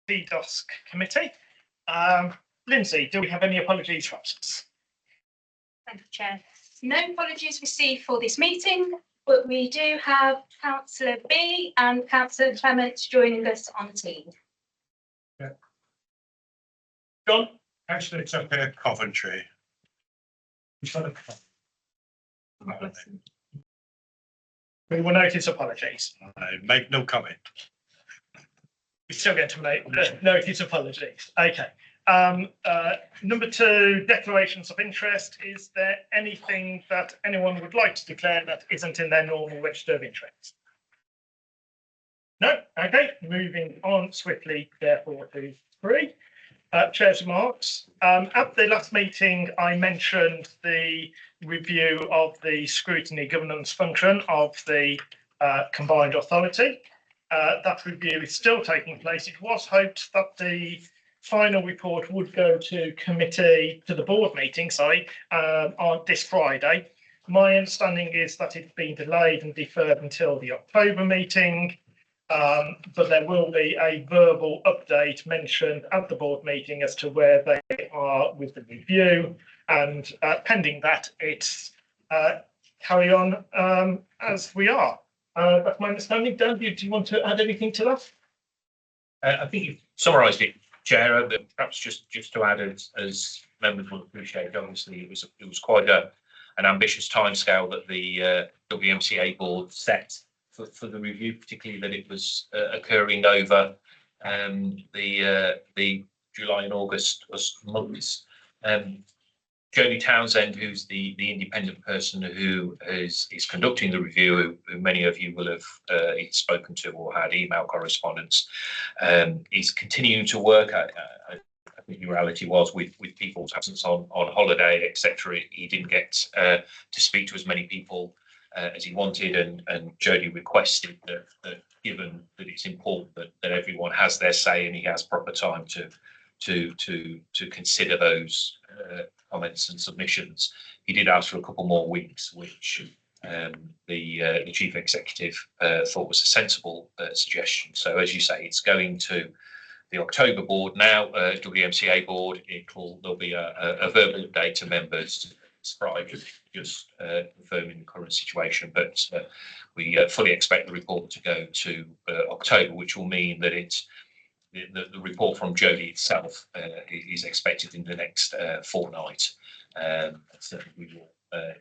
the DOSC committee. Lindsay, do we have any apologies for absence? Thank you, Chair. No apologies received for this meeting, but we do have Councillor B and Councillor Clement joining us on the team. Yeah. John? Actually, it's up here, Coventry. We will notice apologies. I make no comment. We still get to make notice apologies. Okay. Number 2, declarations of interest. Is there anything that anyone would like to declare that isn't in their normal register of interest? No? Okay. Moving on swiftly, therefore, to 3. Chair's remarks. At the last meeting, I mentioned the review of the scrutiny governance function of the combined authority. That review is still taking place. It was hoped that the final report would go to the board meeting, on this Friday. My understanding is that it's been delayed and deferred until the October meeting. But there will be a verbal update mentioned at the board meeting as to where they are with the review, and pending that, it's carry on as we are. That's my understanding. Dan, do you want to add anything to that? I think you've summarised it, Chair. But perhaps just to add, as members will appreciate, obviously it was quite an ambitious timescale that the WMCA board set for the review, particularly that it was occurring over the July and August months. Jodie Townsend, who's the independent person who is conducting the review, who many of you will have spoken to or had email correspondence, is continuing to work. I think the reality was with people's absence on holiday, etc. He didn't get to speak to as many people as he wanted, and Jodie requested that given that it's important that everyone has their say and he has proper time to consider those comments and submissions, he did ask for a couple more weeks, which the chief executive thought was a sensible suggestion. So, as you say, it's going to the October board now, WMCA board. There'll be a verbal update to members Friday, just confirming the current situation, but we fully expect the report to go to October, which will mean that the report from Jodie itself is expected in the next fortnight. So we will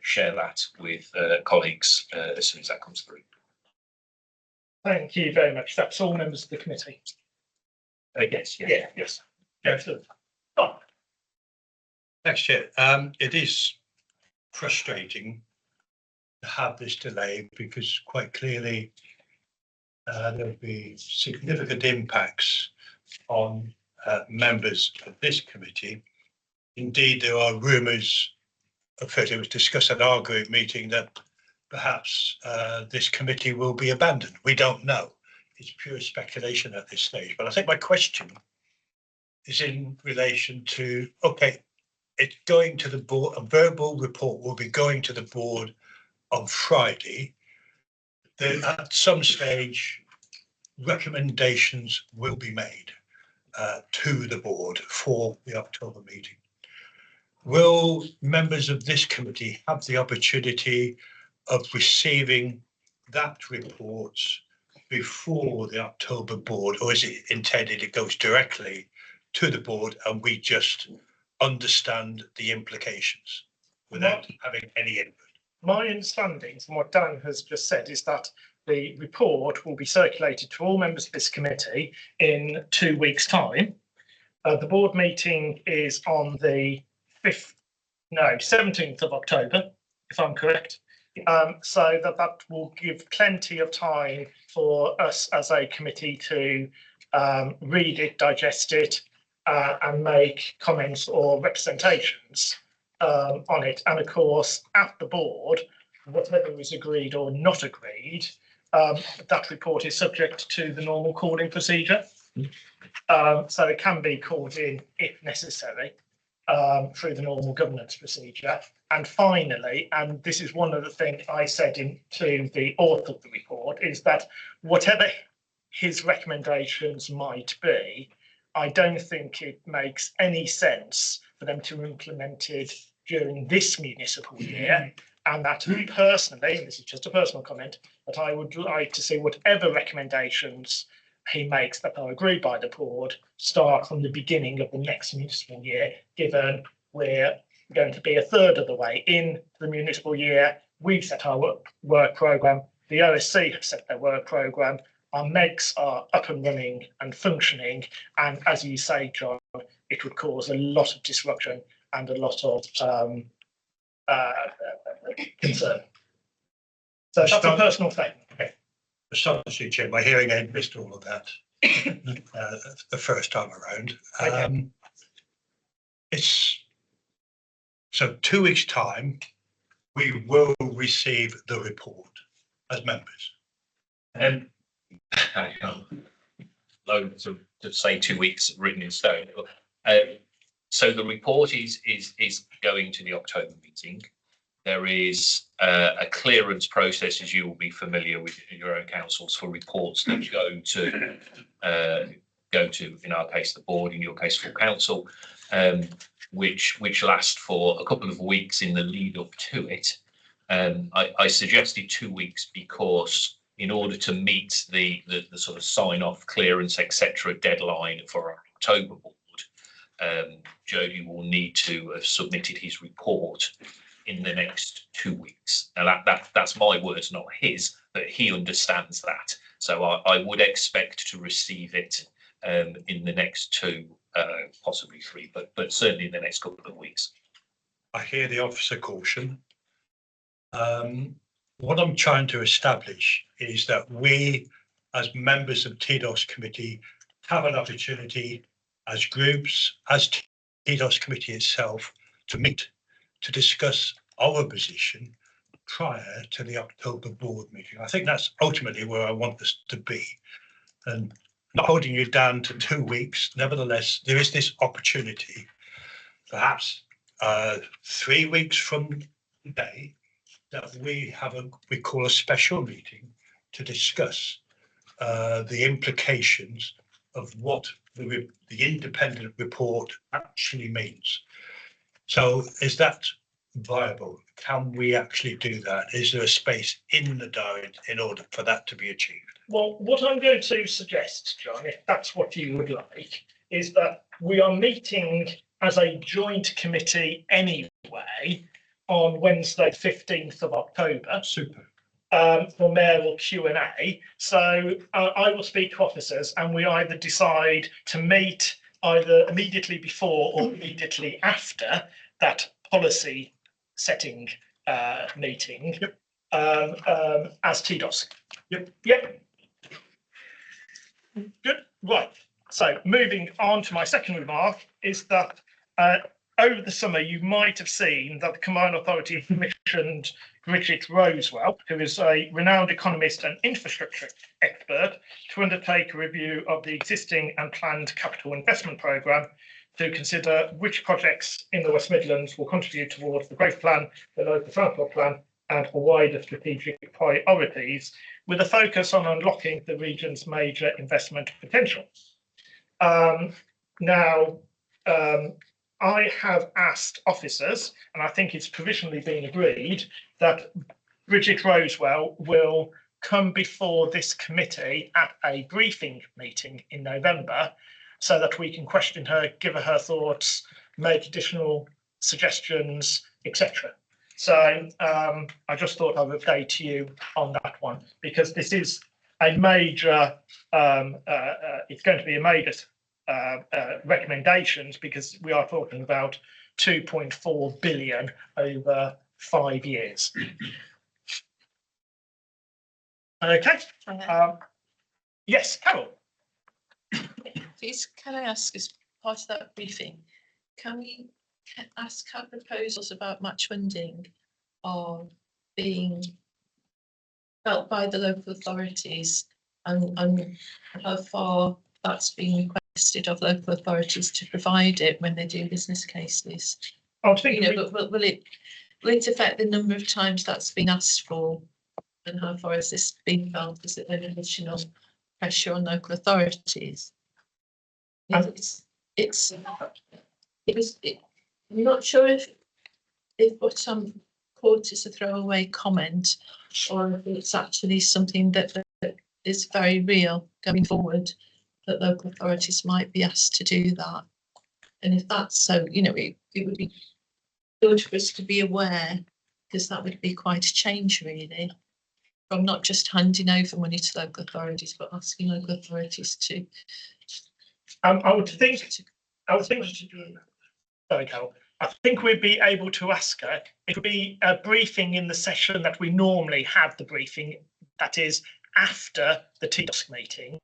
share that with colleagues as soon as that comes through. Thank you very much. That's all members of the committee. Yes. Yes. Excellent. Oh. Thanks, Chair. It is frustrating to have this delay because quite clearly there'll be significant impacts on members of this committee. Indeed, there are rumours, it was discussed at our group meeting, that perhaps this committee will be abandoned. We don't know. It's pure speculation at this stage. But I think my question is in relation to, okay, it's going to the board, a verbal report will be going to the board on Friday. Then at some stage, recommendations will be made to the board for the October meeting. Will members of this committee have the opportunity of receiving that report before the October board, or is it intended it goes directly to the board and we just understand the implications without having any input? My understanding from what Dan has just said is that the report will be circulated to all members of this committee in 2 weeks' time. The board meeting is on the 17th of October, if I'm correct. So that will give plenty of time for us as a committee to read it, digest it, and make comments or representations on it. And of course, at the board, whatever is agreed or not agreed, that report is subject to the normal calling procedure. So it can be called in if necessary through the normal governance procedure. And finally, and this is one of the things I said to the author of the report, is that whatever his recommendations might be, I don't think it makes any sense for them to implement it during this municipal year. And that personally, and this is just a personal comment, that I would like to see whatever recommendations he makes that are agreed by the board start from the beginning of the next municipal year, given we're going to be a third of the way in the municipal year. We've set our work programme, the OSC have set their work programme, our MEGs are up and running and functioning, and as you say, John, it would cause a lot of disruption and a lot of concern. So that's a personal statement. Astonishing, Jim, my hearing aid missed all of that the first time around. Okay. It's so 2 weeks' time, we will receive the report as members. Loads of to say 2 weeks written in stone. So the report is going to the October meeting. There is a clearance process, as you will be familiar with in your own councils, for reports that go to in our case the board, in your case full council, which last for a couple of weeks in the lead up to it. I suggested 2 weeks because in order to meet the sort of sign off, clearance, etc. deadline for our October board, Jody will need to have submitted his report in the next 2 weeks. Now that's my words, not his, but he understands that. So I would expect to receive it in the next 2, possibly 3, but certainly in the next couple of weeks. I hear the officer caution. What I'm trying to establish is that we, as members of TDOS committee, have an opportunity as groups, as TDOS committee itself, to meet, to discuss our position prior to the October board meeting. I think that's ultimately where I want us to be. And not holding you down to 2 weeks, nevertheless, there is this opportunity, perhaps 3 weeks from today, that we call a special meeting to discuss the implications of what the independent report actually means. So is that viable? Can we actually do that? Is there a space in the diary in order for that to be achieved? Well, what I'm going to suggest, John, if that's what you would like, is that we are meeting as a joint committee anyway on Wednesday, 15th of October. Super. For mayoral Q&A. So I will speak to officers and we either decide to meet either immediately before or immediately after that policy setting meeting. Yep. As TDOS. Yep. Good. Right. So moving on to my second remark is that over the summer you might have seen that the Combined Authority commissioned Richard Rosewell, who is a renowned economist and infrastructure expert, to undertake a review of the existing and planned capital investment programme to consider which projects in the West Midlands will contribute towards the growth plan, the local transport plan and wider strategic priorities, with a focus on unlocking the region's major investment potential. I have asked officers, and I think it's provisionally been agreed, that Bridget Rosewell will come before this committee at a briefing meeting in November so that we can question her, give her her thoughts, make additional suggestions, etc. So I just thought I would update you on that one, because this is a major, it's going to be a major recommendations, because we are talking about 2.4 billion over 5 years. Okay. Yes, Carol. Please, can I ask, as part of that briefing, can we ask how proposals about match funding are being felt by the local authorities, and how far that's being requested of local authorities to provide it when they do business cases? But will it affect the number of times that's been asked for, and how far has this been felt? Is it an additional pressure on local authorities? I'm not sure if what I'm caught is a throwaway comment, or if it's actually something that is very real going forward, that local authorities might be asked to do that. And if that's so, it would be good for us to be aware, because that would be quite a change, really, from not just handing over money to local authorities, but asking local authorities to. I would think. Sorry, Carol. I think we'd be able to ask her. It would be a briefing in the session that we normally have the briefing, that is after the TDOS meeting,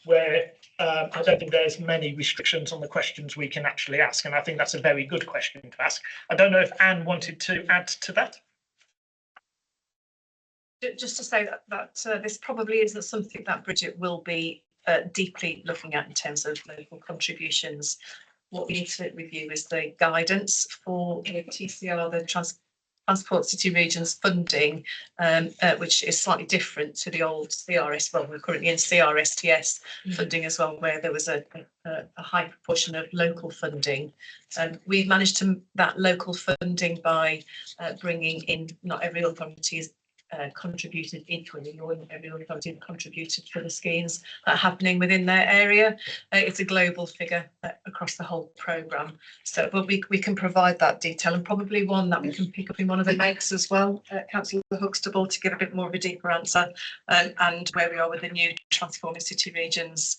where I don't think there's many restrictions on the questions we can actually ask. And I think that's a very good question to ask. I don't know if Anne wanted to add to that. Just to say that this probably isn't something that Bridget will be deeply looking at in terms of local contributions. What we need to review is the guidance for TCR, the Transport City Regions funding, which is slightly different to the old CRS. Well, we're currently in CRSTS funding as well, where there was a high proportion of local funding. We've managed to that local funding by bringing in, not every authority is contributed equally, or every authority contributed for the schemes that are happening within their area. It's a global figure across the whole programme. So, but we can provide that detail, and probably one that we can pick up in one of the makes as well, Councillor Huxtable, to give a bit more of a deeper answer, and where we are with the new Transforming City Regions.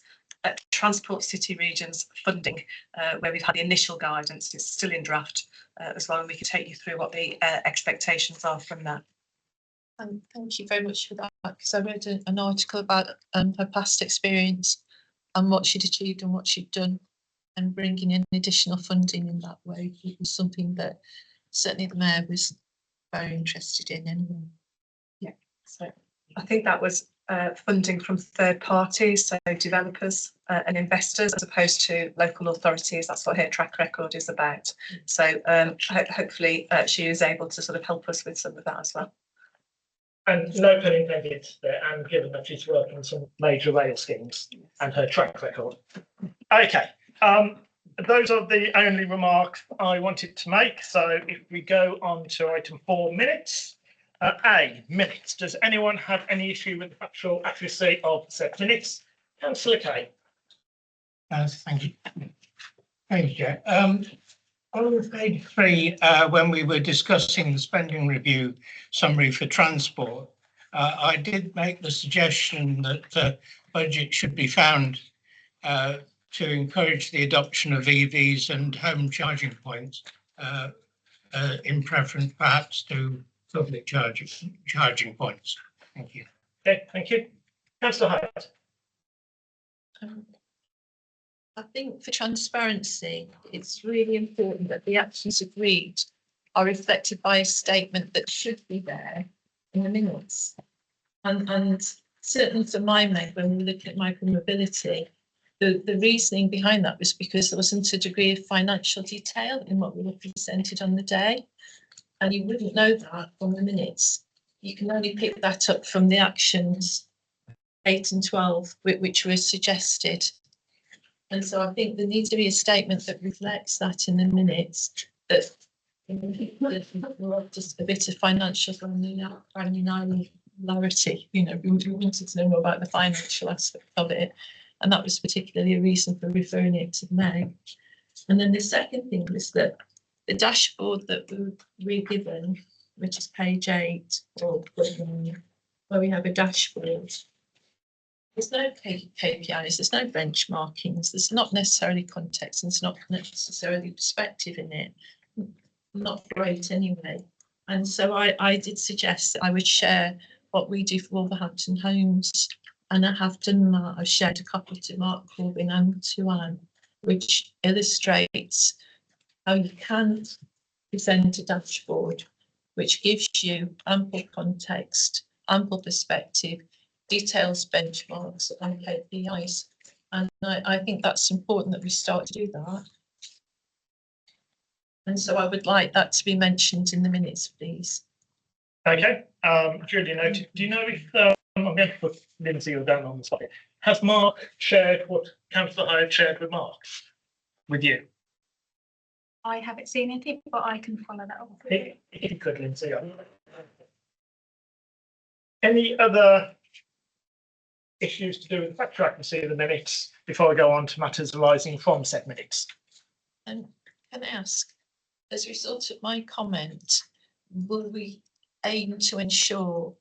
Transport City Regions funding, where we've had the initial guidance. It's still in draft as well, and we can take you through what the expectations are from that. And thank you very much for that, because I read an article about her past experience and what she'd achieved and what she'd done, and bringing in additional funding in that way was something that certainly the Mayor was very interested in anyway. Yeah, so I think that was funding from third parties, so developers and investors, as opposed to local authorities. That's what her track record is about. So hopefully she is able to sort of help us with some of that as well. And no pun intended there, and given that she's worked on some major rail schemes and her track record. Okay, those are the only remarks I wanted to make. So if we go on to item 4, minutes. Minutes. Does anyone have any issue with the factual accuracy of said minutes? Councillor Kay. Thank you. Thank you, Chair. On page 3, when we were discussing the spending review summary for transport, I did make the suggestion that the budget should be found to encourage the adoption of EVs and home charging points, in preference perhaps to public charging points. Thank you. Okay, thank you. Councillor Hyatt. I think for transparency, it's really important that the actions agreed are reflected by a statement that should be there in the minutes. And certainly for my meg, when we look at micromobility, the reasoning behind that was because there wasn't a degree of financial detail in what we were presented on the day. And you wouldn't know that from the minutes. You can only pick that up from the actions 8 and 12, which were suggested. And so I think there needs to be a statement that reflects that in the minutes, that just a bit of financial granularity. We wanted to know more about the financial aspect of it. And that was particularly a reason for referring it to the Mayor. And then the second thing was that the dashboard that we're given, which is page 8, or where we have a dashboard, there's no KPIs, there's no benchmarkings, there's not necessarily context, and there's not necessarily perspective in it. Not great anyway. And so I did suggest that I would share what we do for Wolverhampton Homes, and I have done that. I've shared a copy to Mark Corbyn and to Anne, which illustrates how you can present a dashboard which gives you ample context, ample perspective, details, benchmarks and KPIs. And I think that's important that we start to do that. And so I would like that to be mentioned in the minutes, please. Okay, duly noted. Do you know if, I'm going to put Lindsay or Dan on the spot. has Mark shared what Councillor Hyde shared with Mark? With you? I haven't seen anything, but I can follow that up. If you could, Lindsay. Any other issues to do with the factor accuracy of the minutes before I go on to matters arising from said minutes? And can I ask, as a result of my comment, will we aim to ensure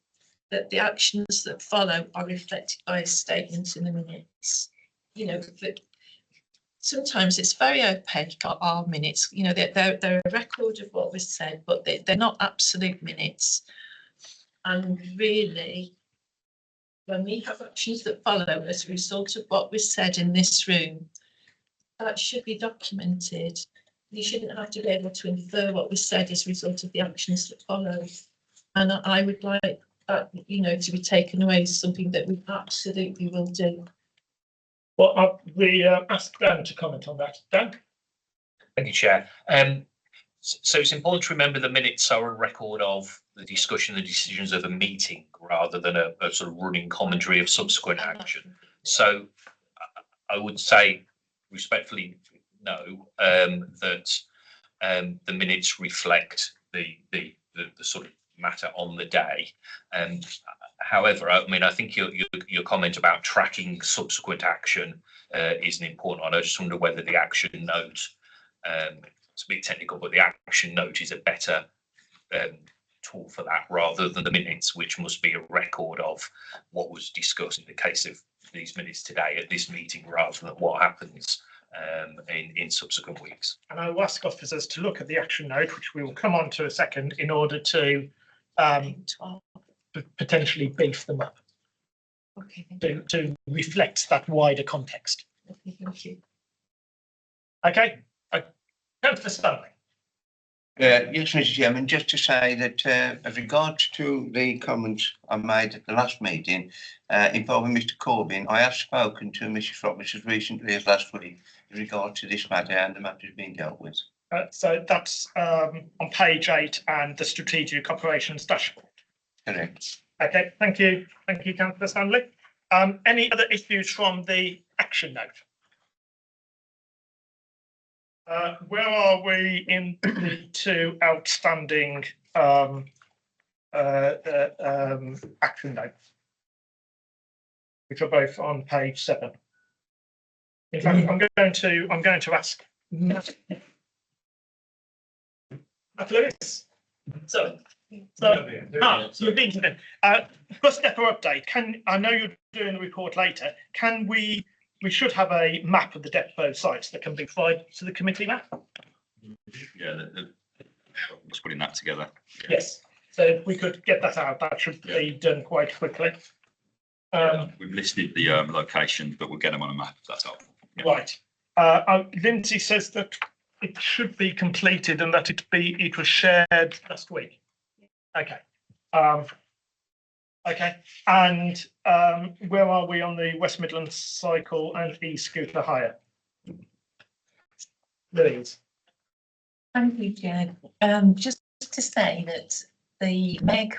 that the actions that follow are reflected by a statement in the minutes? You know, that sometimes it's very opaque, our minutes, you know, they're a record of what was said, but they're not absolute minutes. And really, when we have actions that follow as a result of what was said in this room, that should be documented. You shouldn't have to be able to infer what was said as a result of the actions that follow. And I would like that, you know, to be taken away as something that we absolutely will do. Well, we ask Dan to comment on that. Dan? Thank you, Chair. So it's important to remember the minutes are a record of the discussion, the decisions of a meeting, rather than a sort of running commentary of subsequent action. So I would say respectfully, no, that the minutes reflect the sort of matter on the day. However, I mean, I think your comment about tracking subsequent action is an important one. I just wonder whether the action note, it's a bit technical, but the action note is a better tool for that, rather than the minutes, which must be a record of what was discussed in the case of these minutes today at this meeting, rather than what happens in subsequent weeks. And I will ask officers to look at the action note, which we will come on to a second, in order to potentially beef them up, Okay, to reflect that wider context. thank you. Okay, Councillor Stanley. Yes, Mr. Chairman, just to say that as regards to the comments I made at the last meeting involving Mr. Corbyn, I have spoken to Mrs. Roberts as recently as last week in regard to this matter, and the matter is being dealt with. So that's on page 8 and the strategic operations dashboard. Correct. Okay, thank you, Councillor Stanley. Any other issues from the action note? Where are we in the two outstanding action notes, which are both on page 7? In fact, I'm going to ask Matt Lewis. So you've been to them. Bus depot update. I know you're doing the report later. Can we should have a map of the depot sites that can be provided to the committee now. Yeah, just putting that together. Yes. So if we could get that out, that should be done quite quickly. We've listed the locations, but we'll get them on a map if that's helpful. Yeah. Right. Lindsay says that it should be completed and that it was shared last week. Okay. Okay. And where are we on the West Midlands cycle and e-scooter hire? Louise. Thank you, Chair. Just to say that the MEG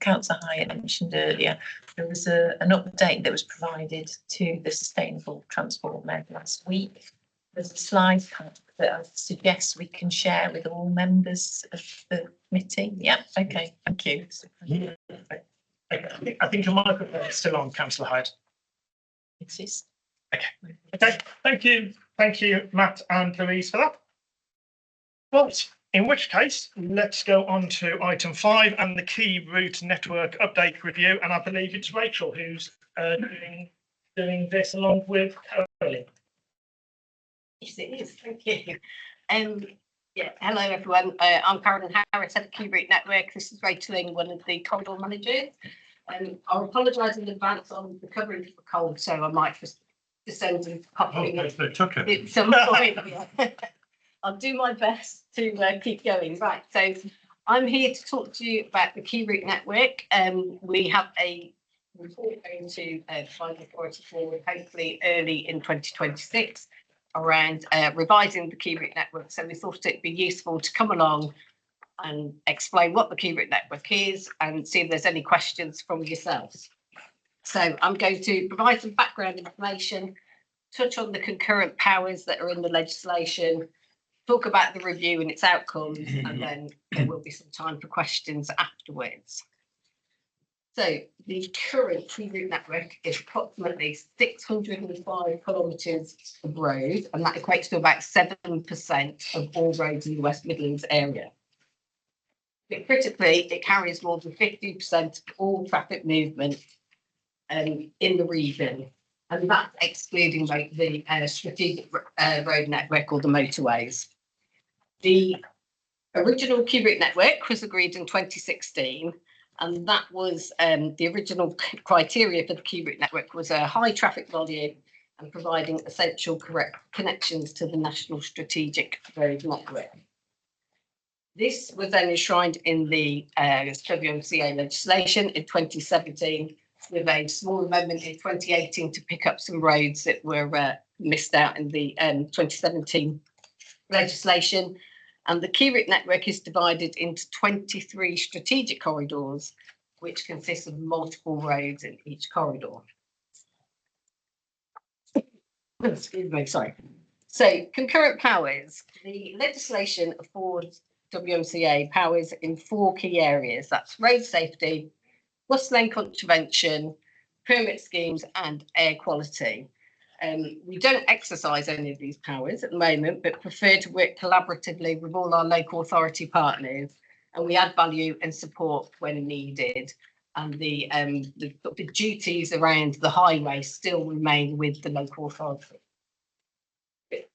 Council Hire mentioned earlier, there was an update that was provided to the Sustainable Transport MEG last week. There's a slide pack that I suggest we can share with all members of the committee. Yeah, okay, thank you. Okay. I think your microphone is still on, Councillor Hyde. It is. Okay, thank you, Matt and Louise, for that. Right, in which case, let's go on to item 5 and the key route network update review. And I believe it's Rachel who's doing this along with Caroline. Yes, it is. Thank you. Yeah, hello everyone. I'm Caroline Harris, head of Key Route Network. This is Rachel Ing, one of the corridor managers. I'll apologise in advance on recovering from a cold, so I might just descend and pop in at some point. I'll do my best to keep going. Right, so I'm here to talk to you about the Key Route Network. We have a report going to Final Authority forward, hopefully early in 2026. Around revising the Key Route Network. So we thought it'd be useful to come along and explain what the Key Route Network is and see if there's any questions from yourselves. So I'm going to provide some background information, touch on the concurrent powers that are in the legislation, talk about the review and its outcomes, and then there will be some time for questions afterwards. So the current key route network is approximately 605 kilometres of road, and that equates to about 7% of all roads in the West Midlands area. But critically, it carries more than 50% of all traffic movement in the region, and that's excluding the strategic road network or the motorways. The original key route network was agreed in 2016, and that was the original criteria for the key route network was a high traffic volume and providing essential correct connections to the national strategic road network. This was then enshrined in the WMCA legislation in 2017, with a small amendment in 2018 to pick up some roads that were missed out in the 2017 legislation. And the key route network is divided into 23 strategic corridors, which consist of multiple roads in each corridor. Excuse me, sorry. So concurrent powers. The legislation affords WMCA powers in 4 key areas. That's road safety, bus lane contravention, permit schemes, and air quality. We don't exercise any of these powers at the moment, but prefer to work collaboratively with all our local authority partners, and we add value and support when needed. And the duties around the highway still remain with the local authority.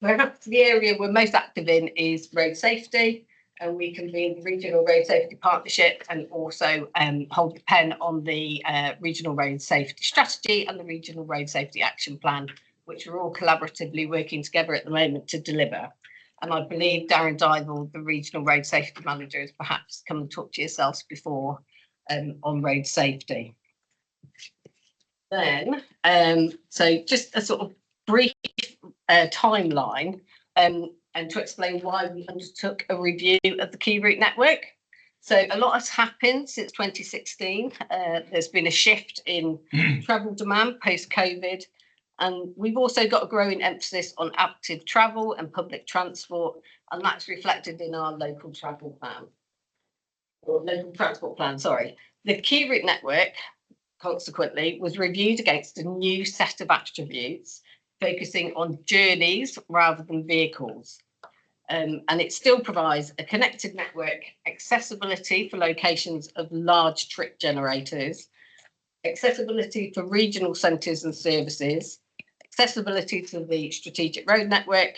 Perhaps the area we're most active in is road safety, and we convene the Regional Road Safety Partnership and also hold the pen on the Regional Road Safety Strategy and the Regional Road Safety Action Plan, which are all collaboratively working together at the moment to deliver. And I believe Darren Dival, the Regional Road Safety Manager, has perhaps come and talked to yourselves before on road safety. Then, so just a sort of brief timeline and to explain why we undertook a review of the key route network. So a lot has happened since 2016. There's been a shift in travel demand post-COVID, and we've also got a growing emphasis on active travel and public transport, and that's reflected in our local travel plan, or local transport plan, sorry. The key route network, consequently, was reviewed against a new set of attributes, focusing on journeys rather than vehicles. And it still provides a connected network, accessibility for locations of large trip generators, accessibility for regional centres and services, accessibility to the strategic road network,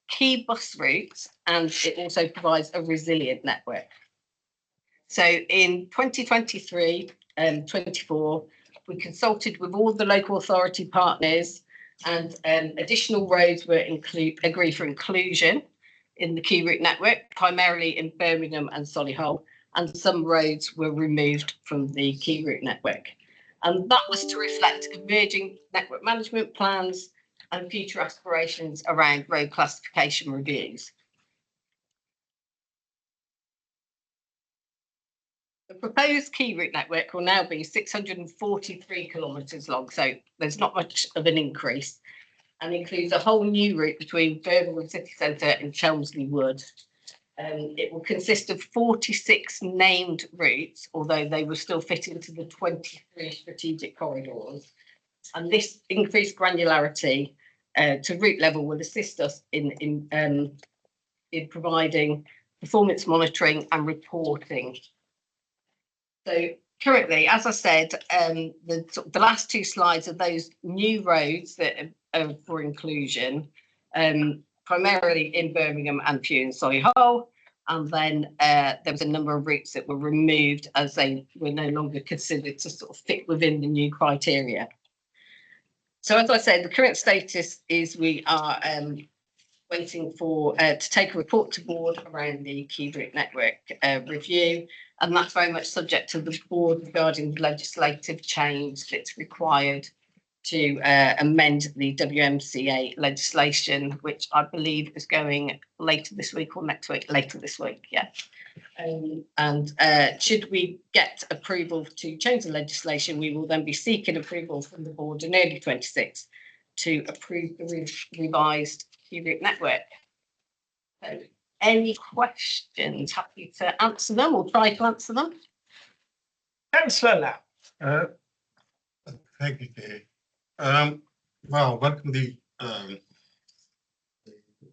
key bus routes, and it also provides a resilient network. So in 2023 and 24, we consulted with all the local authority partners, and additional roads were agreed for inclusion in the key route network, primarily in Birmingham and Solihull, and some roads were removed from the key route network. And that was to reflect emerging network management plans and future aspirations around road classification reviews. The proposed key route network will now be 643 kilometres long, so there's not much of an increase, and includes a whole new route between Birmingham City Centre and Chelmsley Wood. It will consist of 46 named routes, although they will still fit into the 23 strategic corridors. And this increased granularity to route level will assist us in providing performance monitoring and reporting. So currently, as I said, the last 2 slides are those new roads that are for inclusion, primarily in Birmingham and few in Solihull. And then there was a number of routes that were removed as they were no longer considered to sort of fit within the new criteria. So as I said, the current status is we are waiting for to take a report to board around the key route network review, and that's very much subject to the board regarding the legislative change that's required to amend the WMCA legislation, which I believe is going later this week or next week, later this week, yeah. And should we get approval to change the legislation, we will then be seeking approval from the board in early 26 to approve the revised key route network. So, any questions? Happy to answer them or try to answer them. Councillor Lau. Thank you, Chair. Well, welcome the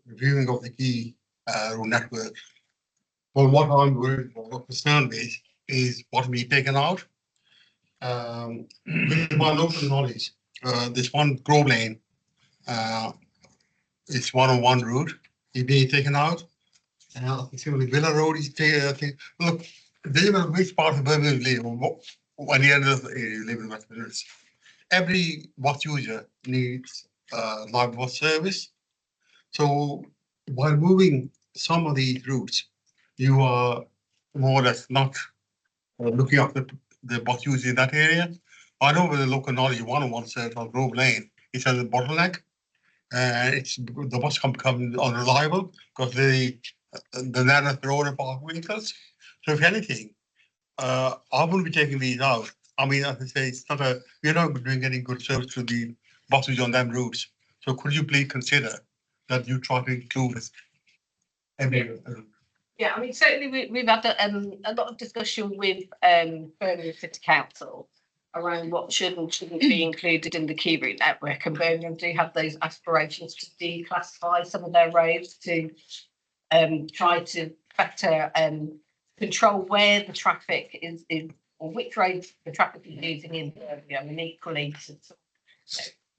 reviewing of the key road network. Well, what I'm worried or concerned with is what we taken out. With my local knowledge, this one Grove Lane, it's 101 route, is being taken out. And I think the Villa Road is taken. Look, they know which part of Birmingham you live, or what the end of the area you live in West Midlands. Every bus user needs live bus service. So while moving some of these routes, you are more or less not looking after the bus users in that area. I know with the local knowledge, 101 service on Grove Lane, it's a bottleneck. It's the bus can become unreliable because the narrow road and park vehicles. So if anything, I wouldn't be taking these out. I mean, as I say, it's not we're not doing any good service to the buses on them routes. So could you please consider that you try to include this every route? Yeah, I mean, certainly we've had a lot of discussion with Birmingham City Council around what should and shouldn't be included in the key route network, and Birmingham do have those aspirations to declassify some of their roads to try to better control where the traffic is or which roads the traffic is using in Birmingham, and equally to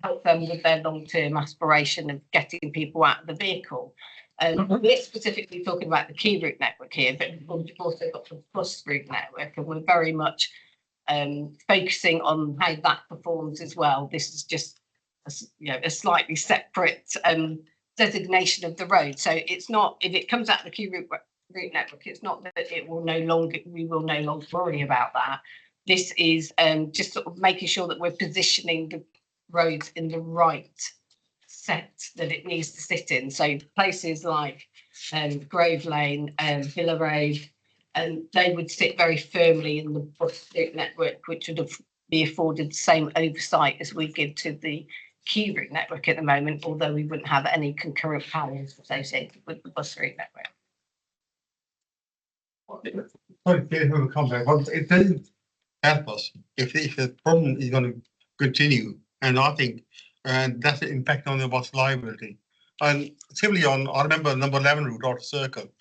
help them with their long-term aspiration of getting people out of the vehicle. We're specifically talking about the key route network here, but we've also got the bus route network, and we're very much focusing on how that performs as well. This is just a slightly separate designation of the road. So it's not, if it comes out of the key route network, it's not that we will no longer worry about that. This is just sort of making sure that we're positioning the roads in the right set that it needs to sit in. So places like Grove Lane and Villa Road, and they would sit very firmly in the bus route network, which would be afforded the same oversight as we give to the key route network at the moment, although we wouldn't have any concurrent powers associated with the bus route network. Sorry, to come back, but it doesn't help us if the problem is going to continue, and I think that's the impact on the bus liability. And similarly, I remember number 11 route out of Circle.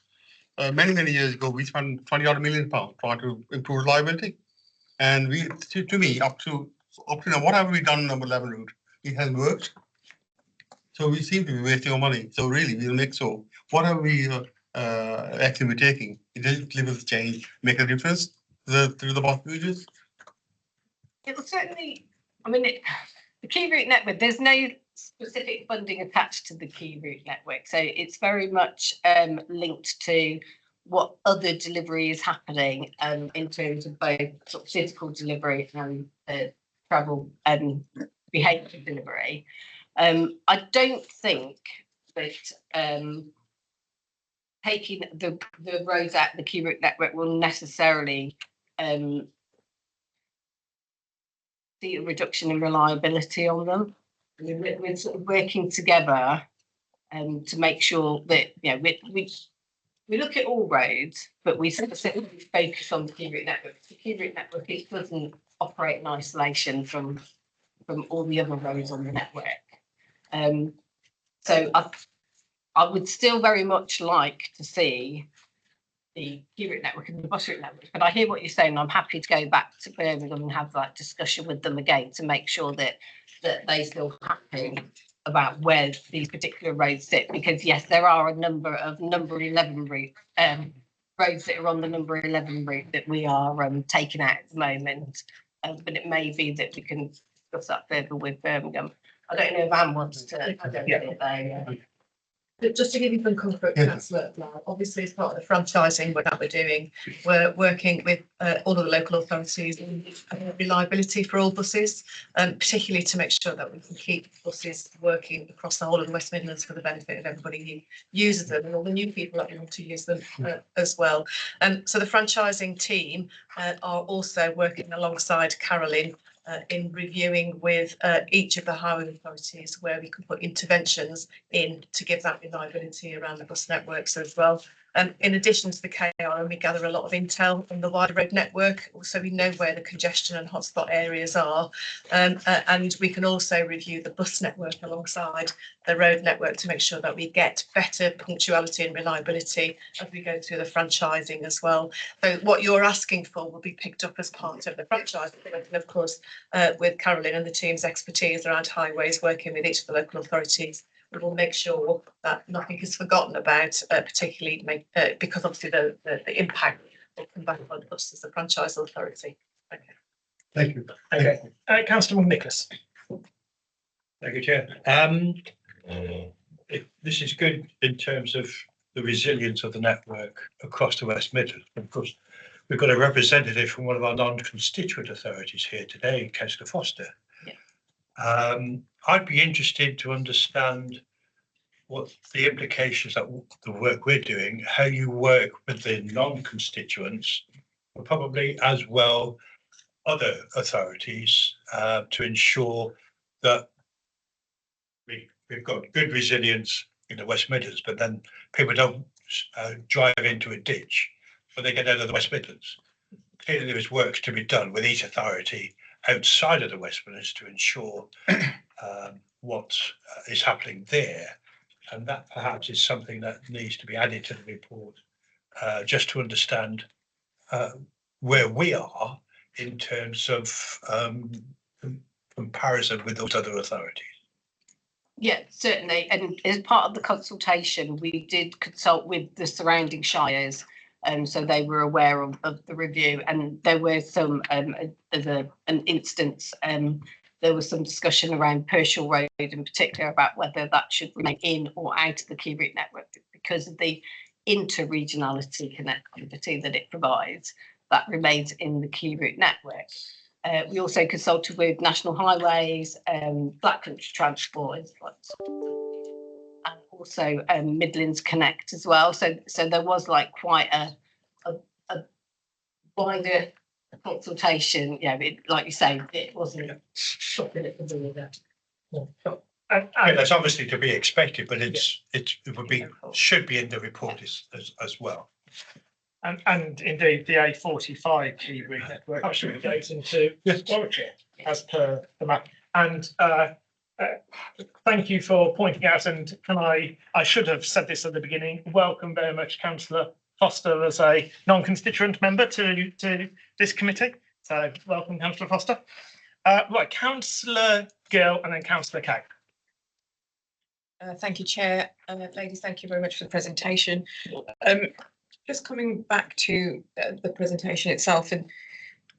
Many years ago, we spent £20 million trying to improve liability, and we, to me, up to now, what have we done on number 11 route? It has worked. So we seem to be wasting our money. So really, we'll make so. What are we actually taking? It doesn't deliver the change, make a difference to the bus users. It will certainly. I mean, the key route network. There's no specific funding attached to the key route network, so it's very much linked to what other delivery is happening in terms of both sort of physical delivery and travel and behaviour delivery. I don't think that taking the roads out of the key route network will necessarily see a reduction in reliability on them. We're sort of working together to make sure that we look at all roads, but we specifically focus on the key route network. The key route network, it doesn't operate in isolation from all the other roads on the network. So I would still very much like to see the key route network and the bus route network, but I hear what you're saying. I'm happy to go back to Birmingham and have that discussion with them again to make sure that they still happy about where these particular roads sit, because yes, there are a number of number 11 route roads that are on the number 11 route that we are taking out at the moment, but it may be that we can discuss that further with Birmingham. I don't know if Anne wants to. I don't know if they. But just to give you some comfort, Yeah. Councillor, now, obviously as part of the franchising work that we're doing, we're working with all of the local authorities on reliability for all buses, and particularly to make sure that we can keep buses working across the whole of the West Midlands for the benefit of everybody who uses them and all the new people that want to use them as well. So the franchising team are also working alongside Carolyn in reviewing with each of the highway authorities where we can put interventions in to give that reliability around the bus networks as well. In addition to the KR, we gather a lot of intel on the wider road network, so we know where the congestion and hotspot areas are. And we can also review the bus network alongside the road network to make sure that we get better punctuality and reliability as we go through the franchising as well. So what you're asking for will be picked up as part of the franchising, and of course, with Carolyn and the team's expertise around highways, working with each of the local authorities, we will make sure that nothing is forgotten about, particularly because obviously the impact will come back on us as a franchise authority. Okay. Thank you. Okay. Councillor Nicholas. Thank you, Chair. This is good in terms of the resilience of the network across the West Midlands. Of course, we've got a representative from one of our non-constituent authorities here today, Councillor Foster. Yeah. I'd be interested to understand what the implications of the work we're doing, how you work with the non-constituents, but probably as well other authorities to ensure that we've got good resilience in the West Midlands, but then people don't drive into a ditch when they get out of the West Midlands. Clearly there is work to be done with each authority outside of the West Midlands to ensure what is happening there. And that perhaps is something that needs to be added to the report, just to understand where we are in terms of comparison with those other authorities. Yeah, certainly. And as part of the consultation, we did consult with the surrounding shires. So they were aware of the review, and there were some, as an instance, there was some discussion around Pershall Road in particular about whether that should remain in or out of the key route network because of the inter-regionality connectivity that it provides. That remains in the key route network. We also consulted with National Highways, Black Country Transport, and also Midlands Connect as well. So there was like quite a wider consultation. Yeah, like you say, it wasn't something at the border. That's obviously to be expected, but it should be in the report as well. And indeed, the A45 key route network actually goes into Warwickshire as per the map. And thank you for pointing out, and I should have said this at the beginning, welcome very much Councillor Foster as a non-constituent member to this committee. So welcome, Councillor Foster. Right, Councillor Gill and then Councillor Kay. Thank you, Chair. Ladies, thank you very much for the presentation. Just coming back to the presentation itself and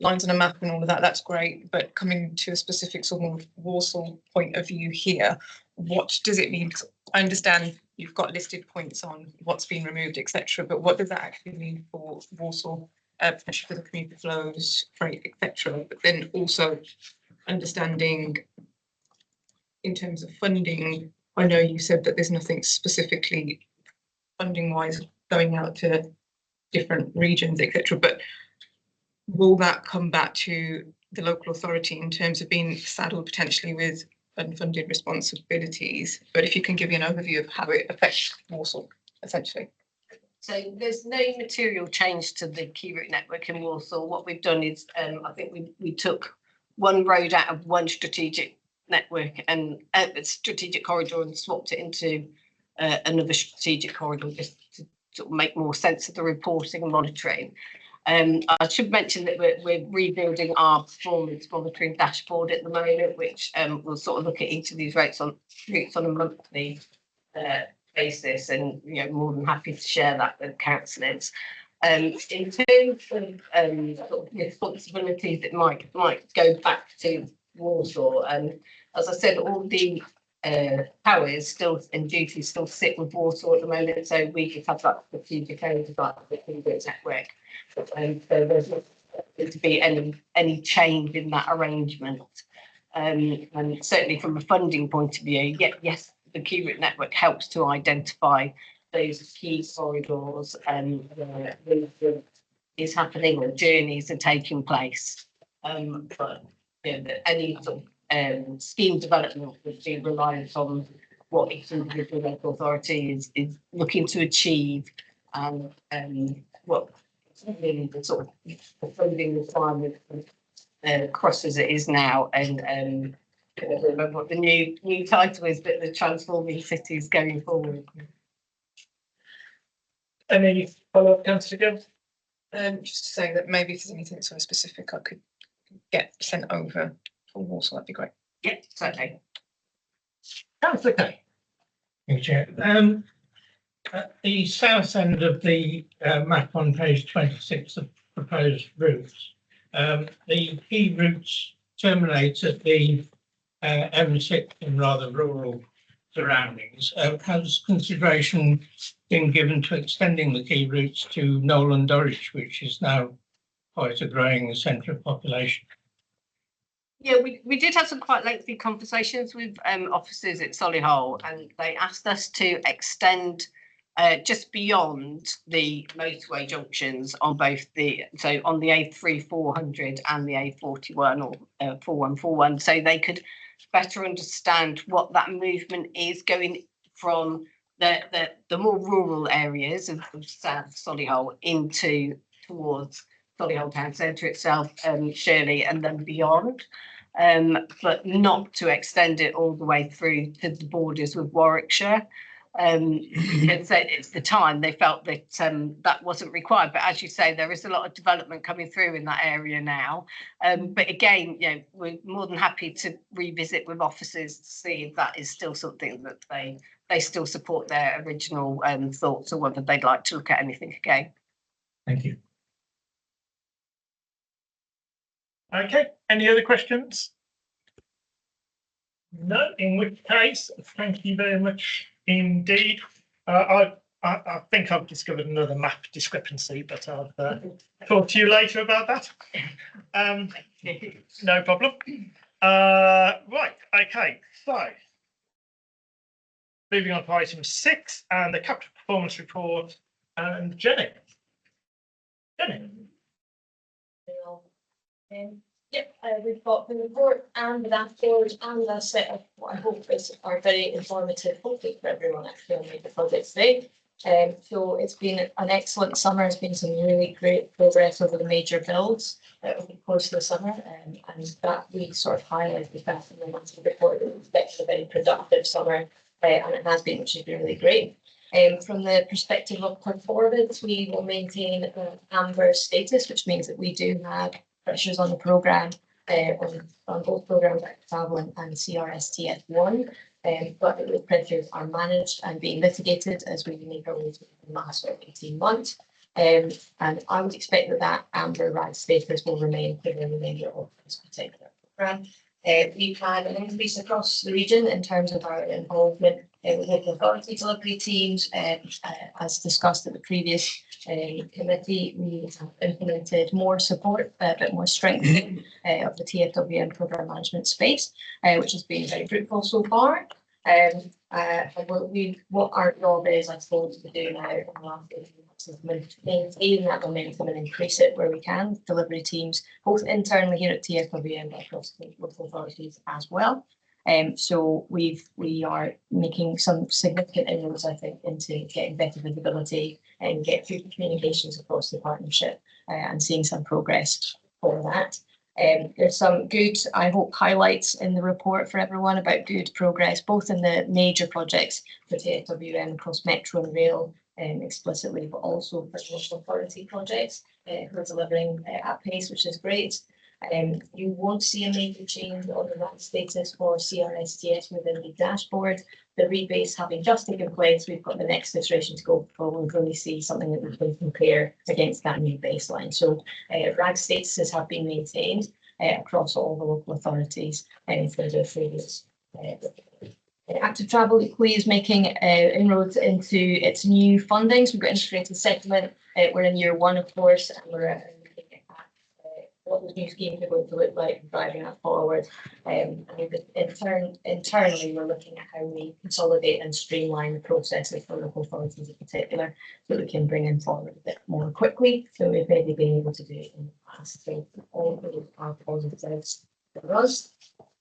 lines on a map and all of that, that's great. But coming to a specific sort of Walsall point of view here, what does it mean? I understand you've got listed points on what's been removed, etc. But what does that actually mean for Walsall, especially for the commuter flows, freight, etc. But then also understanding in terms of funding, I know you said that there's nothing specifically funding wise going out to different regions, etc. But will that come back to the local authority in terms of being saddled potentially with unfunded responsibilities? But if you can give me an overview of how it affects Walsall, essentially. So there's no material change to the key route network in Walsall. What we've done is, I think we took one road out of one strategic network and strategic corridor and swapped it into another strategic corridor just to sort of make more sense of the reporting and monitoring. I should mention that we're rebuilding our performance monitoring dashboard at the moment, which will sort of look at each of these routes on a monthly basis, and more than happy to share that with councillors. In terms of sort of responsibilities that might go back to Walsall, as I said, all the powers still and duties still sit with Warsaw at the moment, so we just have that strategic oversight of the Cambridge network. So there's not going to be any change in that arrangement. And certainly from a funding point of view, yes, the key route network helps to identify those key corridors and where movement is happening or journeys are taking place. But any sort of scheme development would be reliant on what each individual local authority is looking to achieve and what the sort of funding requirement across as it is now. And I don't remember what the new title is, but the transforming cities going forward. Any follow-up, Councillor Gibbs? Just to say that maybe if there's anything sort of specific I could get sent over for Warsaw, that'd be great. Yeah, certainly. Councillor Kay. Thank you, Chair. At the south end of the map on page 26 of proposed routes, the key routes terminate at the M6 in rather rural surroundings. Has consideration been given to extending the key routes to Knowle and Dulwich, which is now quite a growing centre of population? Yeah, we did have some quite lengthy conversations with officers at Solihull, and they asked us to extend just beyond the motorway junctions on both on the A3 400 and the A41 or 4141, so they could better understand what that movement is going from the more rural areas of South Solihull towards Solihull town centre itself, Shirley, and then beyond, but not to extend it all the way through to the borders with Warwickshire. And so it's the time they felt that that wasn't required, but as you say, there is a lot of development coming through in that area now. But again, we're more than happy to revisit with officers to see if that is still something that they still support their original thoughts, or whether they'd like to look at anything again. Thank you. Okay, any other questions? No, in which case, thank you very much indeed. I think I've discovered another map discrepancy, but I'll talk to you later about that. No problem. Right, okay, so moving on to item 6 and the capital performance report, and Jenny. We've got the report and the dashboard and a set of what I hope are very informative, hopefully for everyone actually on major projects today. So it's been an excellent summer. It's been some really great progress over the major builds over the course of the summer, and that we sort of highlighted that in the monthly report. We expected a very productive summer, and it has been, which has been really great. From the perspective of performance, we will maintain an amber status, which means that we do have pressures on the programme, on both programmes, Active Travel and CRSTF1, but the pressures are managed and being mitigated as we make our way through the last 18 months. And I would expect that amber RAG status will remain for the remainder of this particular programme. We've had an increase across the region in terms of our involvement with local authority delivery teams. As discussed at the previous committee, we have implemented more support, a bit more strengthening of the TFWM programme management space, which has been very fruitful so far. What our job is, I suppose, to do now in the last 18 months is maintain that momentum and increase it where we can. Delivery teams, both internally here at TFWM, but across the local authorities as well. So we are making some significant inroads, I think, into getting better visibility and get future communications across the partnership, and seeing some progress for that. There's some good, I hope, highlights in the report for everyone about good progress, both in the major projects for TFWM across Metro and Rail, explicitly, but also for local authority projects who are delivering at pace, which is great. You won't see a major change on the RAG status for CRSTS within the dashboard. The rebase having just taken place, we've got the next iteration to go before we'll really see something that we can compare against that new baseline. So RAG statuses have been maintained across all the local authorities for the previous Active Travel equally is making inroads into its new fundings. We've got integrated settlement. We're in year one, of course, and we're looking at what the new schemes are going to look like and driving that forward. And internally, we're looking at how we consolidate and streamline the processes for local authorities in particular, so that we can bring them forward a bit more quickly than we've maybe been able to do in the past. So all of those are positives for us.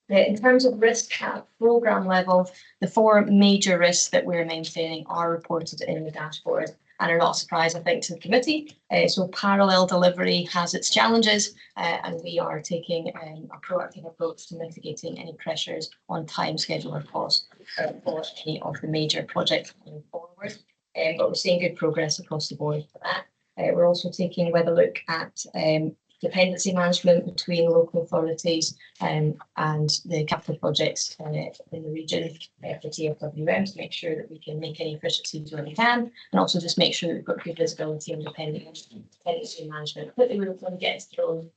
In terms of risk at programme level, the four major risks that we're maintaining are reported in the dashboard and are not a surprise, I think, to the committee. So parallel delivery has its challenges, and we are taking a proactive approach to mitigating any pressures on time, schedule or cost for any of the major projects going forward. But we're seeing good progress across the board for that. We're also taking a weather look at dependency management between local authorities and the capital projects in the region for TFWM to make sure that we can make any efficiencies where we can, and also just make sure that we've got good visibility and dependency management. But we want to get us through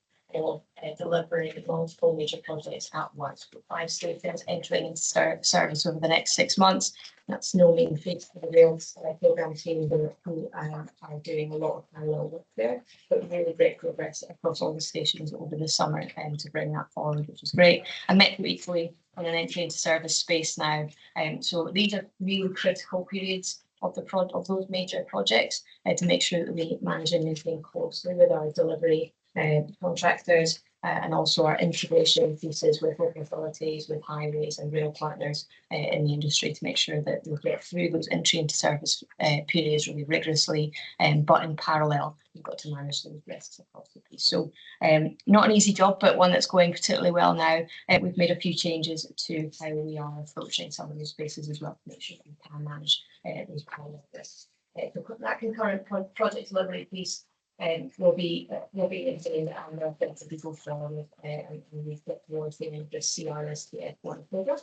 delivering multiple major projects at once. We've got 5 stations entering into service over the next 6 months. That's no mean feat for the rail programme team who are doing a lot of parallel work there, but really great progress across all the stations over the summer to bring that forward, which is great. And Metro equally on an entry into service space now. So these are really critical periods of those major projects to make sure that we manage and maintain closely with our delivery contractors and also our integration pieces with local authorities, with highways and rail partners in the industry to make sure that we get through those entry into service periods really rigorously, but in parallel, we've got to manage those risks across the piece. So not an easy job, but one that's going particularly well now. We've made a few changes to how we are approaching some of those spaces as well to make sure we can manage those parallel risks. That concurrent project delivery piece will be maintained and they're going to be go forward and we get towards the end of the CRSTF1 programme.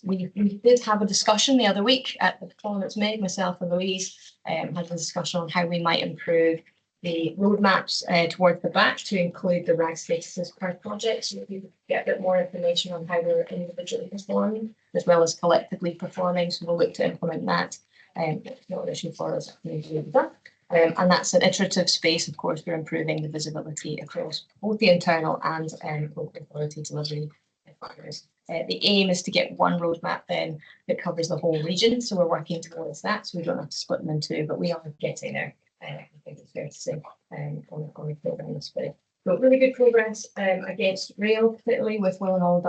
We did have a discussion the other week at the Parliament's Meg, myself and Louise had a discussion on how we might improve the roadmaps towards the back to include the RAG statuses per project, so that people get a bit more information on how we're individually performing as well as collectively performing. So we'll look to implement that. It's not an issue for us. And that's an iterative space. Of course, we're improving the visibility across both the internal and local authority delivery partners. The aim is to get one roadmap then that covers the whole region. So we're working towards that. So we don't have to split them in two, but we are getting there. I think it's fair to say on the programme this way. So really good progress against rail, particularly with Willenhall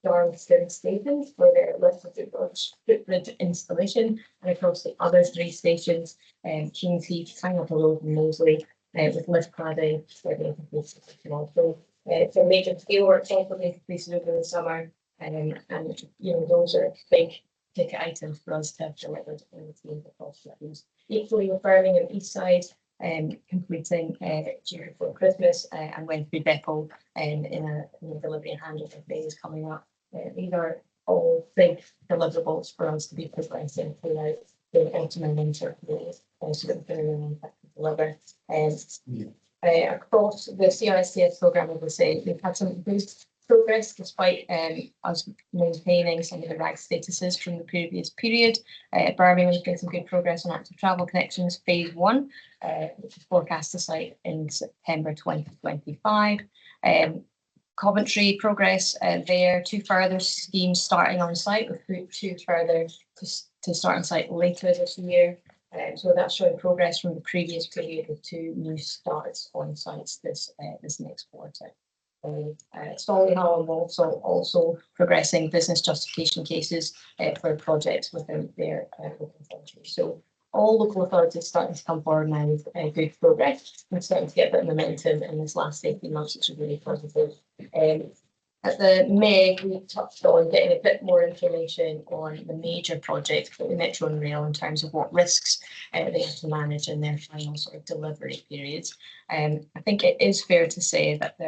Darlington stations for their lifted footbridge installation, and across the other 3 stations, King's Heath, Hangupper Road and Moseley, with lift cladding starting to be so major scale works also being completed over the summer, and you know those are big ticket items for us to have delivered in the team across those. Equally with Birmingham and East Side, completing due before Christmas and went through depot in a delivery and handover phase coming up. These are all big deliverables for us to be progressing throughout the autumn and winter periods, so that we can deliver. Across the CRSTS programme, as I say, we've had some good progress despite us maintaining some of the RAG statuses from the previous period. Birmingham has made some good progress on active travel connections phase 1, which is forecast to site in September 2025. Coventry progress there, 2 further schemes starting on site, with 2 further to start on site later this year. So that's showing progress from the previous period with 2 new starts on sites this next quarter. Solihull also progressing business justification cases for projects within their local authority. So all local authorities starting to come forward now with good progress. We're starting to get a bit of momentum in this last 18 months, which is really positive. At the Meg, we touched on getting a bit more information on the major projects for the Metro and Rail in terms of what risks they have to manage in their final sort of delivery periods. I think it is fair to say that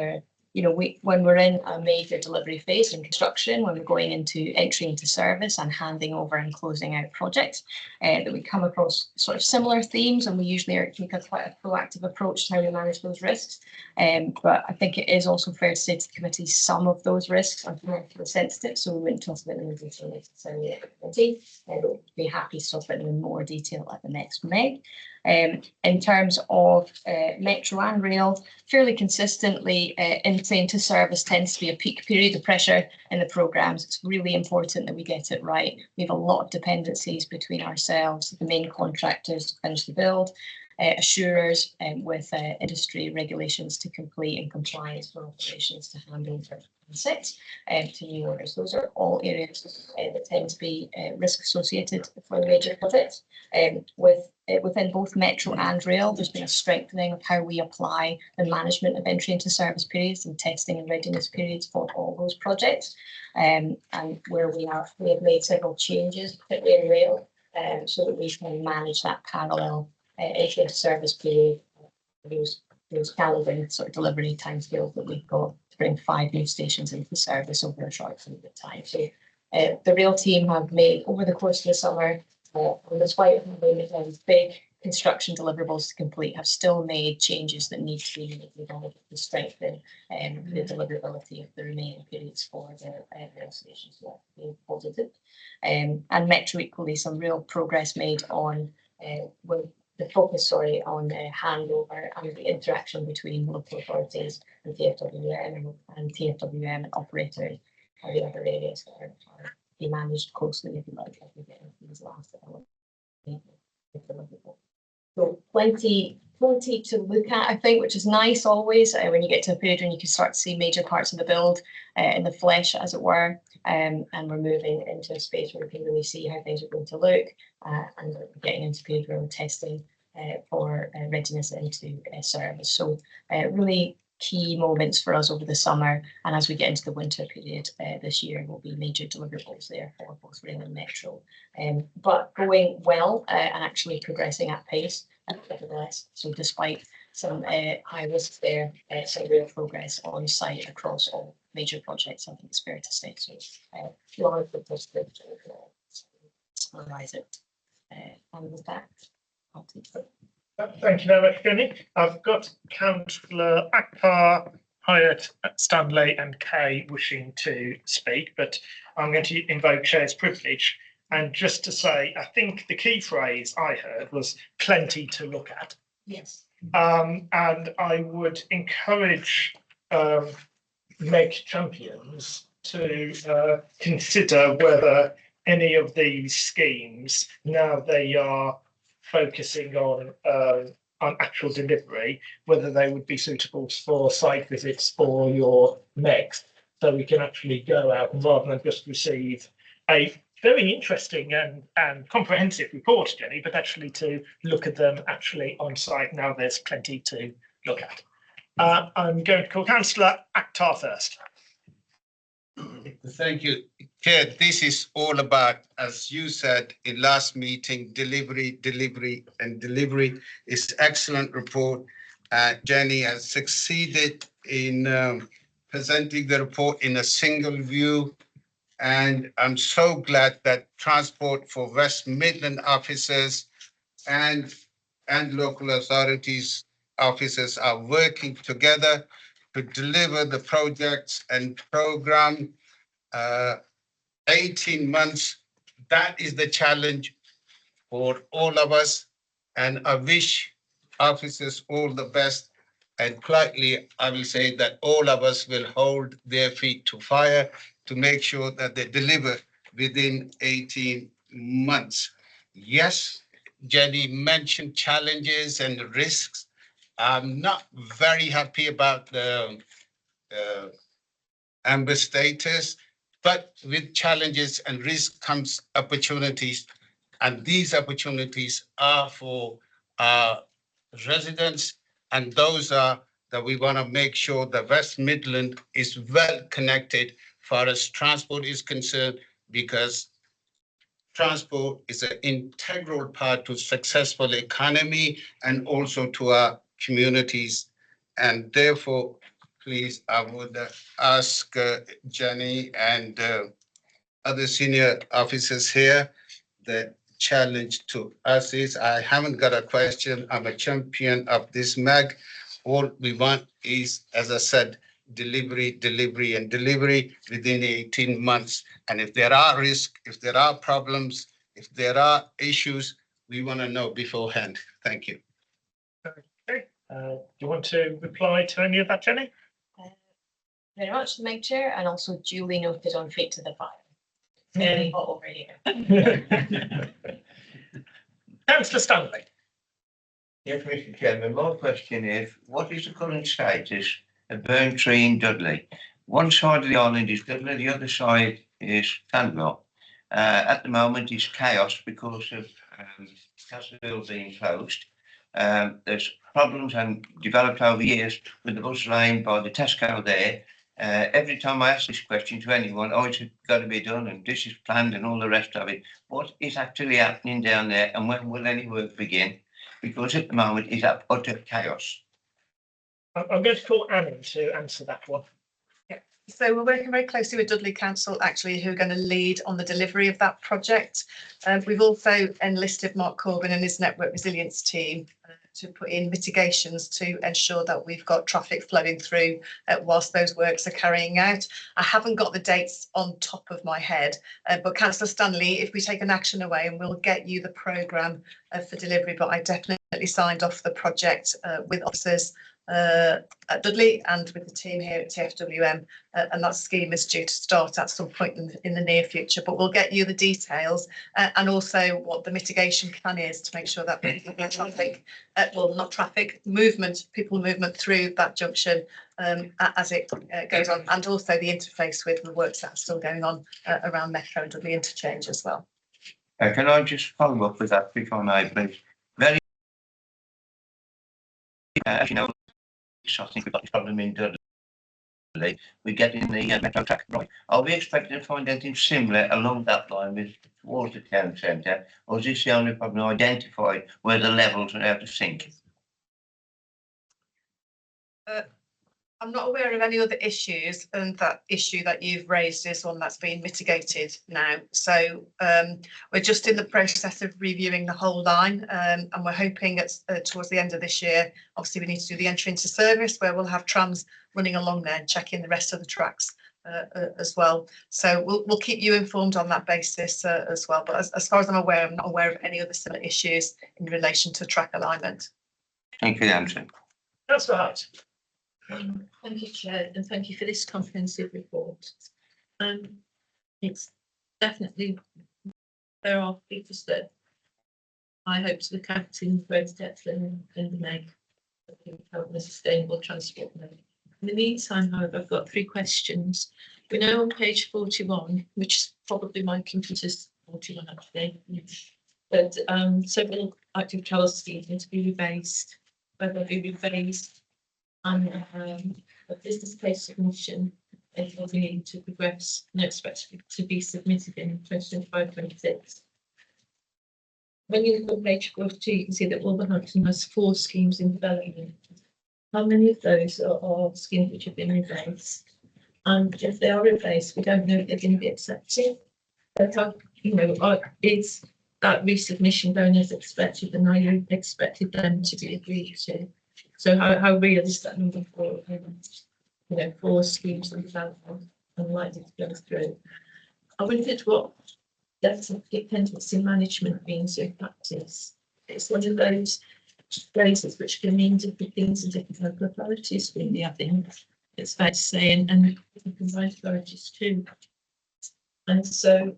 you know, when we're in a major delivery phase in construction, when we're going into entry into service and handing over and closing out projects, that we come across sort of similar themes, and we usually take quite a proactive approach to how we manage those risks. But I think it is also fair to say to the committee some of those risks are commercially sensitive, so we wouldn't talk about them in detail necessarily at the committee. We'll be happy to talk about them in more detail at the next MEG. In terms of Metro and Rail, fairly consistently, entry into service tends to be a peak period of pressure in the programmes. It's really important that we get it right. We have a lot of dependencies between ourselves, the main contractors to finish the build, assurers with industry regulations to complete and compliance for operations to hand over assets to new owners. Those are all areas that tend to be risk associated for the major projects. Within both Metro and Rail, there's been a strengthening of how we apply the management of entry into service periods and testing and readiness periods for all those projects. And where we have made several changes, particularly in Rail, so that we can manage that parallel entry into service period, those challenging sort of delivery timescales that we've got to bring 5 new stations into service over a short period of time. So the Rail team have made, over the course of the summer, despite having big construction deliverables to complete, have still made changes that need to be made in order to strengthen the deliverability of the remaining periods for the rail stations that are being audited. And Metro equally, some real progress made on the focus, on handover and the interaction between local authorities and TFWM and TFWM and operators are the other areas that are be managed closely, if you like, as we get into these last developments. So plenty to look at, I think, which is nice always when you get to a period when you can start to see major parts of the build in the flesh, as it were, and we're moving into a space where we can really see how things are going to look, and we're getting into a period where we're testing for readiness into service. So really key moments for us over the summer, and as we get into the winter period this year, will be major deliverables there for both Rail and Metro, but going well and actually progressing at pace nevertheless. So despite some high risks there, some real progress on site across all major projects, I think it's fair to say. So largely positive to summarize it, and with that I'll take it. Thank you very much, Jenny. I've got Councillor Akhtar, Hyatt, Stanley and Kay wishing to speak, but I'm going to invoke Chair's privilege. And just to say, I think the key phrase I heard was plenty to look at. Yes. And I would encourage MEG champions to consider whether any of these schemes, now they are focusing on actual delivery, whether they would be suitable for site visits for your MEGs, so we can actually go out and rather than just receive a very interesting and comprehensive report, Jenny, but actually to look at them actually on site. Now there's plenty to look at. I'm going to call Councillor Akhtar first. Thank you, Chair. This is all about, as you said in last meeting, delivery. It's excellent report. Jenny has succeeded in presenting the report in a single view. And I'm so glad that Transport for West Midland officers and local authorities officers are working together to deliver the projects and program. 18 months, that is the challenge for all of us. And I wish officers all the best. And politely, I will say that all of us will hold their feet to fire to make sure that they deliver within 18 months. Yes, Jenny mentioned challenges and risks. I'm not very happy about the amber status, but with challenges and risk comes opportunities. And these opportunities are for our residents, and those are that we want to make sure that West Midland is well connected far as transport is concerned, because transport is an integral part to successful economy and also to our communities. And therefore, please, I would ask Jenny and other senior officers here. The challenge to us is, I haven't got a question. I'm a champion of this MAG. All we want is, as I said, delivery, delivery, and delivery within 18 months. And if there are risks, if there are problems, if there are issues, we want to know beforehand. Thank you. Okay. Do you want to reply to any of that, Jenny? Very much, Madam Chair, and also duly noted on fate to the fire. Very hot over here. Councillor Stanley. Yes, Mr. Chairman, my question is, what is the current status of burnt tree in Dudley? One side of the island is Dudley, the other side is Sandwell. At the moment, it's chaos because of Castlehill being closed. There's problems and developed over years with the bus lane by the Tesco there. Every time I ask this question to anyone, oh, it's got to be done and this is planned and all the rest of it. What is actually happening down there and when will any work begin? Because at the moment it's utter chaos. I'm going to call Annie to answer that one. So we're working very closely with Dudley Council, actually, who are going to lead on the delivery of that project. We've also enlisted Mark Corbin and his network resilience team to put in mitigations to ensure that we've got traffic flowing through whilst those works are carrying out. I haven't got the dates on top of my head, but Councillor Stanley, if we take an action away and we'll get you the programme for delivery, but I definitely signed off the project with officers at Dudley and with the team here at TFWM, and that scheme is due to start at some point in the near future, but we'll get you the details and also what the mitigation plan is to make sure that traffic, well, not traffic, movement, people movement through that junction as it goes on, and also the interface with the works that are still going on around Metro and Dudley interchange as well. Can I just follow up with that before I please? Very, as you know, I think we've got this problem in Dudley. We're getting the metro track right. Are we expecting to find anything similar along that line with towards the town centre, or is this the only problem identified where the levels are out of sync? I'm not aware of any other issues, and that issue that you've raised is one that's been mitigated now. So we're just in the process of reviewing the whole line, and we're hoping at towards the end of this year. Obviously, we need to do the entry into service where we'll have trams running along there and checking the rest of the tracks as well. So we'll keep you informed on that basis as well. But as far as I'm aware, I'm not aware of any other similar issues in relation to track alignment. Thank you, Andrew. That's right. Thank you, Chair, and thank you for this comprehensive report. It's definitely, there are features that I hope to look at in greater depth and make a sustainable transport mode. In the meantime, however, I've got 3 questions. We know on page 41, which is probably my computer's 41 actually, but several active travel schemes need to be rebased, whether they be rebased and a business case submission is will be to progress and expected to be submitted in 2025-26. When you look at page 42, you can see that Wolverhampton has 4 schemes in development. How many of those are schemes which have been replaced? And if they are replaced, we don't know if they're going to be accepted. But how, you know, is that resubmission going as expected, and are you expected them to be agreed to? So how real is that number for, you know, 4 schemes in development and likely to go through? I wondered what dependency management means in practice. It's one of those phrases which can mean different things in different local authorities, really, I think it's fair to say, and combined authorities too. And so,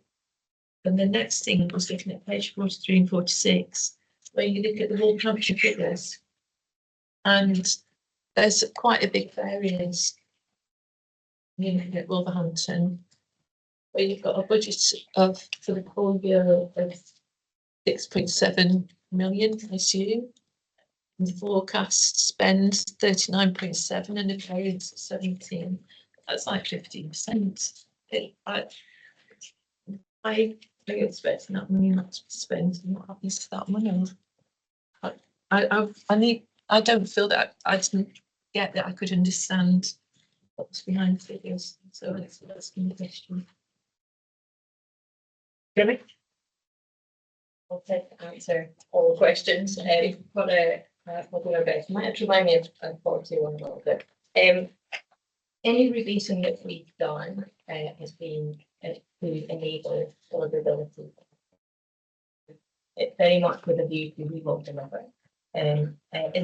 and the next thing was looking at page 43 and 46, where you look at the Wolverhampton figures. And there's quite a big variance in at Wolverhampton, where you've got a budget of for the whole year of 6.7 million, I assume. And the forecast spend 39.7 and the variance of 17. That's like 15%. I expecting that money not to be spent, and what happens to that money? I don't feel that I didn't get that I could understand what's behind the figures. So that's the question. Jenny? I'll take to answer all the questions. But we'll do our best. Might have to remind me of 41 a little bit. Any rebasing that we've done has been to enable deliverability. It very much with a view to we will deliver. In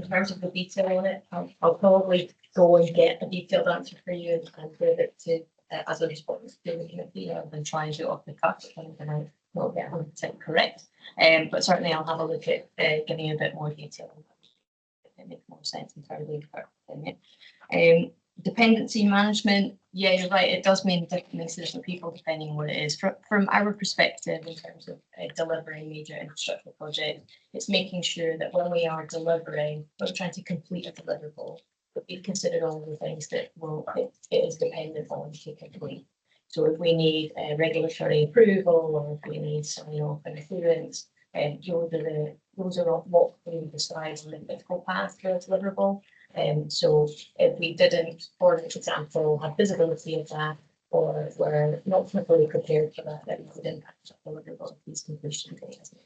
terms of the detail on it, I'll probably go and get a detailed answer for you and give it to as a response to the committee rather than try and do it off the cuff. I might not get 100% correct. But certainly I'll have a look at giving you a bit more detail on that. If it makes more sense in terms of it. Dependency management, yeah, you're right. It does mean different things to different people depending on what it is. From our perspective, in terms of delivering major infrastructure projects, it's making sure that when we are delivering, we're trying to complete a deliverable, but we consider all the things that it is dependent on to complete. So if we need regulatory approval or if we need sign off and assurance, those are what we decide on the critical path for a deliverable. So if we didn't, for example, have visibility of that, or we're not fully prepared for that, then it would impact our deliverables completion date as an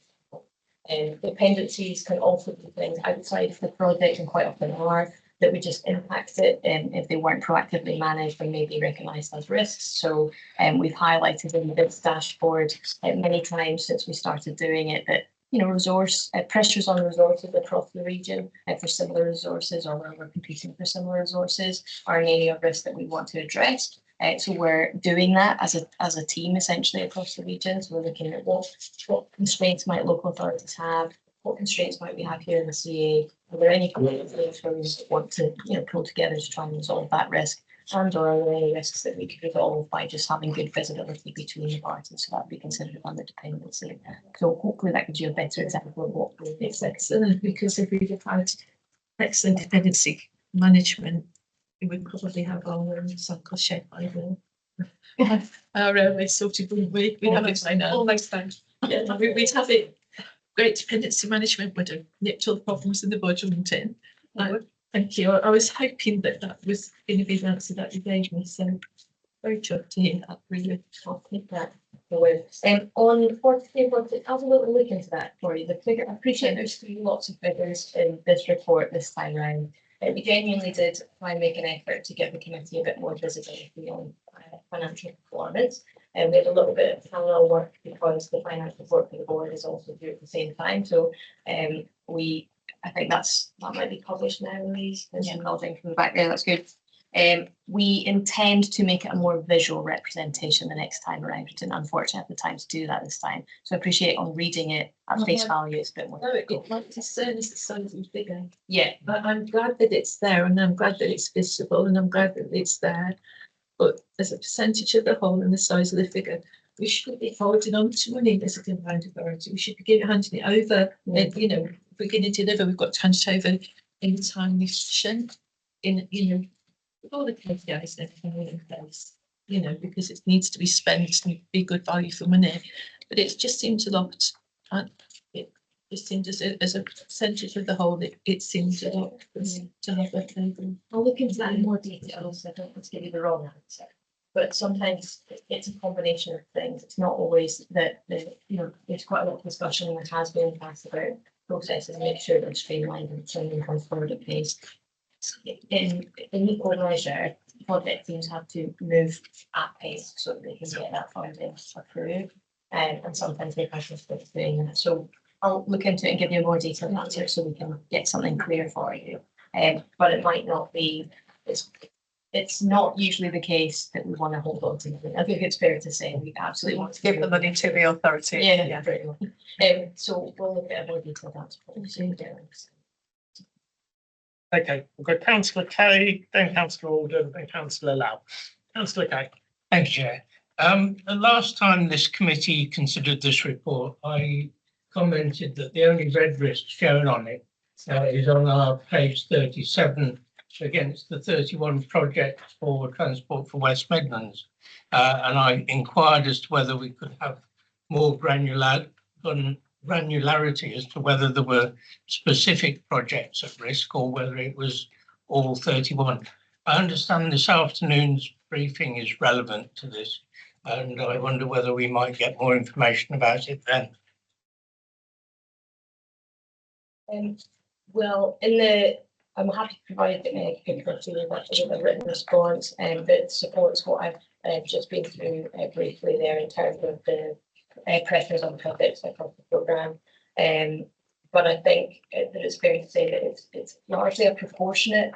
example. Dependencies can also be things outside of the project and quite often are that would just impact it if they weren't proactively managed and maybe recognised as risks. So we've highlighted in the bids dashboard many times since we started doing it that resource pressures on resources across the region for similar resources or where we're competing for similar resources are an area of risk that we want to address. So we're doing that as a team essentially across the region. So we're looking at what constraints might local authorities have, what constraints might we have here in the CA. Are there any things where we want to pull together to try and resolve that risk? And or are there any risks that we could resolve by just having good visibility between the parties? So that would be considered under dependency. So hopefully that gives you a better example of what it's excellent, because if we'd have had excellent dependency management, we would probably have our own cycle shed by now. Our railway sorted, wouldn't we? We'd have it by now. Almost thanks. Yeah, we'd have it. Great dependency management would have nipped all the problems in the budget, wouldn't it? Thank you. I was hoping that was going to be the answer that you gave me. So very chuffed to hear that. Really, I'll take that away. On 43, I'll have a little look into that for you. The figure, I appreciate there's lots of figures in this report this time around. We genuinely did try and make an effort to give the committee a bit more visibility on financial performance. And we had a little bit of parallel work because the finance report for the board is also due at the same time. So I think that might be published now, Louise. There's some nodding from the back there. That's good. We intend to make it a more visual representation the next time around. We didn't unfortunately have the time to do that this time. So I appreciate on reading it at face value, it's a bit more. No, it might discern as the size is bigger. Yeah. But I'm glad that it's there, and I'm glad that it's visible, and I'm glad that it's there. But as a percentage of the whole and the size of the figure, we shouldn't be holding on to money as a combined authority. We should be handing it over. And, if we're going to deliver, we've got to hand it over in a timely fashion, with all the KPIs and everything in place, because it needs to be spent and be good value for money. But it just seems a lot, it just seems as a percentage of the whole, it seems a lot to have that over. I'll look into that in more detail, so I don't want to give you the wrong answer. But sometimes it's a combination of things. It's not always that, there's quite a lot of discussion that has been in the past about processes and make sure they're streamlined and something comes forward at pace. In equal measure, project teams have to move at pace so that they can get that funding approved. And sometimes they have to doing that. So I'll look into it and give you a more detailed answer so we can get something clear for you. But it might not be, it's not usually the case that we want to hold on to it. I think it's fair to say we absolutely want to Give the money to the authority. Yeah, pretty much. So we'll look at a more detailed answer for you. Okay, we've got Councillor Kay, then Councillor Alden, then Councillor Lau. Councillor Kay. Thank you, Chair. The last time this committee considered this report, I commented that the only red risk shown on it is on our page 37 against the 31 projects for transport for West Midlands. And I inquired as to whether we could have more granularity as to whether there were specific projects at risk or whether it was all 31. I understand this afternoon's briefing is relevant to this, and I wonder whether we might get more information about it then. Well, I'm happy to provide a picture to you with a written response that supports what I've just been through briefly there in terms of the pressures on projects across the programme. But I think that it's fair to say that it's largely a proportionate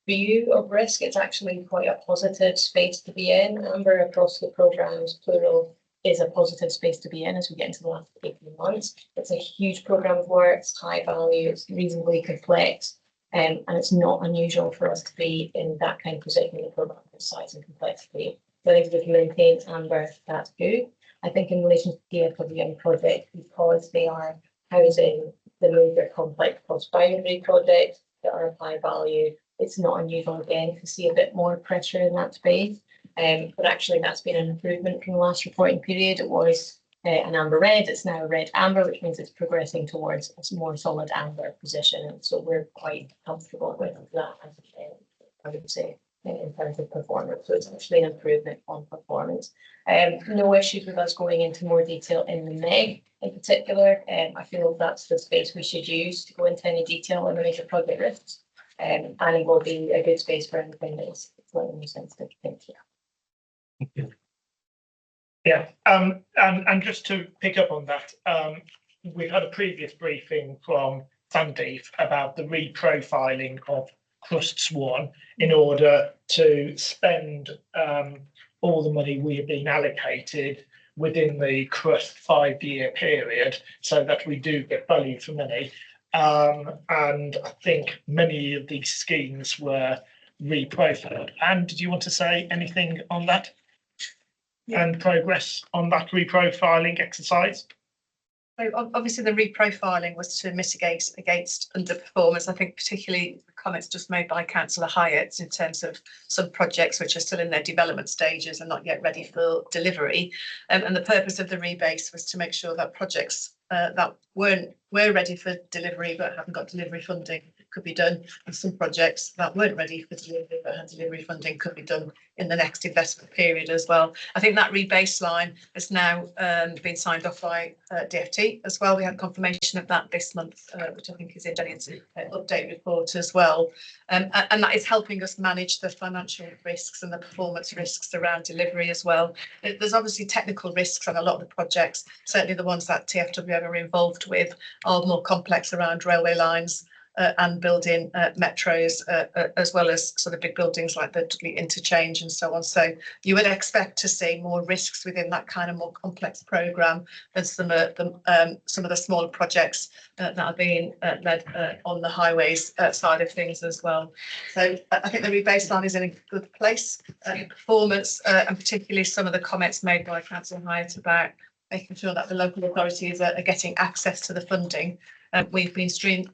view of risk. It's actually quite a positive space to be in. Amber, across the programmes, plural, is a positive space to be in as we get into the last 18 months. It's a huge programme of work, it's high value, it's reasonably complex, and it's not unusual for us to be in that kind of position in the programme of size and complexity. So I think we've maintained Amber, that's good. I think in relation to the DFWM project, because they are housing the major complex cross-boundary projects that are of high value, it's not unusual again to see a bit more pressure in that space. But actually that's been an improvement from the last reporting period. It was an amber red, it's now a red amber, which means it's progressing towards a more solid amber position. And so we're quite comfortable with that, I would say, in terms of performance. So it's actually an improvement on performance. No issues with us going into more detail in the MEG in particular. I feel that's the space we should use to go into any detail on the major project risks. And it will be a good space for anything that is slightly more sensitive. Thank you. Yeah, and just to pick up on that, we've had a previous briefing from Sandeep about the reprofiling of Crusts 1 in order to spend all the money we have been allocated within the Crust 5-year period so that we do get value for money. And I think many of these schemes were reprofiled. Anne, did you want to say anything on that? And progress on that reprofiling exercise? So obviously the reprofiling was to mitigate against underperformance. I think particularly the comments just made by Councillor Hyatt in terms of some projects which are still in their development stages and not yet ready for delivery. And the purpose of the rebase was to make sure that projects that were ready for delivery but haven't got delivery funding could be done, and some projects that weren't ready for delivery but had delivery funding could be done in the next investment period as well. I think that rebaseline has now been signed off by DFT as well. We had confirmation of that this month, which I think is in Jenny's update report as well. And that is helping us manage the financial risks and the performance risks around delivery as well. There's obviously technical risks on a lot of the projects, certainly the ones that TFWM are involved with are more complex around railway lines and building metros, as well as sort of big buildings like the Dudley Interchange and so on. So you would expect to see more risks within that kind of more complex programme than some of the smaller projects that are being led on the highways side of things as well. So I think the rebaseline is in a good place. Performance, and particularly some of the comments made by Councillor Hyatt about making sure that the local authorities are getting access to the funding. We've been streamlining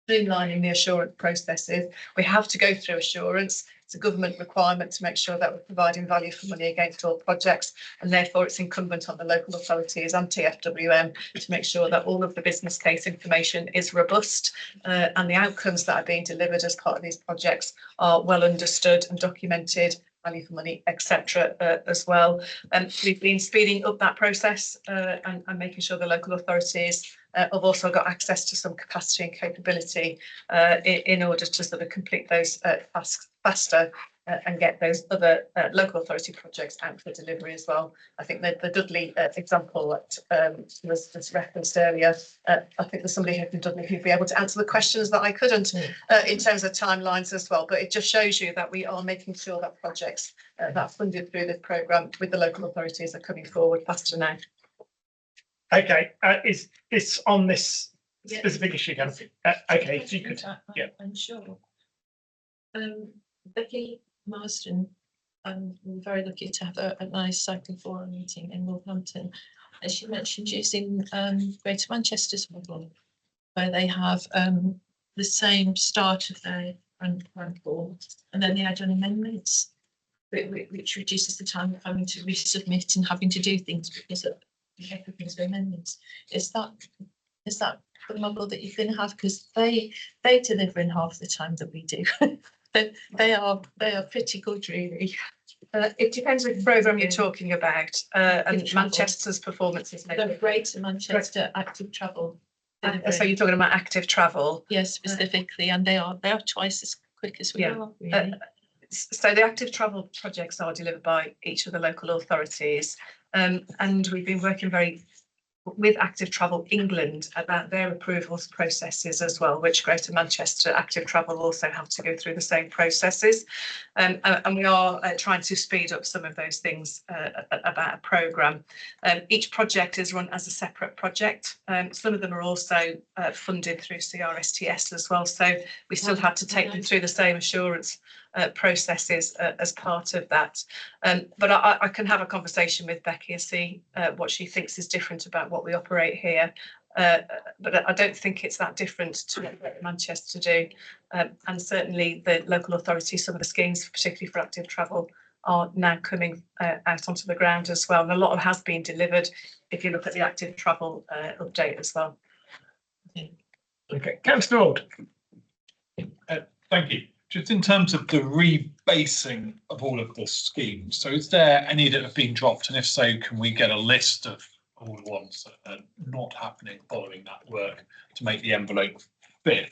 the assurance processes. We have to go through assurance. It's a government requirement to make sure that we're providing value for money against all projects, and therefore it's incumbent on the local authorities and TFWM to make sure that all of the business case information is robust and the outcomes that are being delivered as part of these projects are well understood and documented, value for money, etc. As well. We've been speeding up that process and making sure the local authorities have also got access to some capacity and capability in order to sort of complete those tasks faster and get those other local authority projects out for delivery as well. I think the Dudley example that was just referenced earlier, I think there's somebody here from Dudley who'd be able to answer the questions that I couldn't in terms of timelines as well. But it just shows you that we are making sure that projects that are funded through this programme with the local authorities are coming forward faster now. Okay, is this on this specific issue? Okay, so you could, yeah. I'm sure. Becky Marsden, we're very lucky to have a nice cycling forum meeting in Northampton. As she mentioned, using Greater Manchester's model, where they have the same start of their run form, and then they add on amendments, which reduces the time of having to resubmit and having to do things because of everything's amendments. Is that the model that you're going to have? Because they deliver in half the time that we do. They are pretty good, really. It depends which programme you're Yeah. talking about, and Active travel. Manchester's performance is no The different. Greater Manchester Active Travel. So you're talking about active travel. Yes, specifically, and they are twice as quick as we Yeah. are. Really. So the active travel projects are delivered by each of the local authorities, and we've been working with Active Travel England about their approvals processes as well, which Greater Manchester Active Travel also have to go through the same processes. And we are trying to speed up some of those things about a programme. Each project is run as a separate project. Some of them are also funded through CRSTS as well. So we still had to take them through the same assurance processes as part of that. But I can have a conversation with Becky and see what she thinks is different about what we operate here. But I don't think it's that different to what Manchester do. And certainly the local authorities, some of the schemes, particularly for active travel, are now coming out onto the ground as well. And a lot has been delivered if you look at the active travel update as well. Okay, Councillor Ord. Thank you. Just in terms of the rebasing of all of the schemes, so is there any that have been dropped? And if so, can we get a list of all the ones that are not happening following that work to make the envelope fit?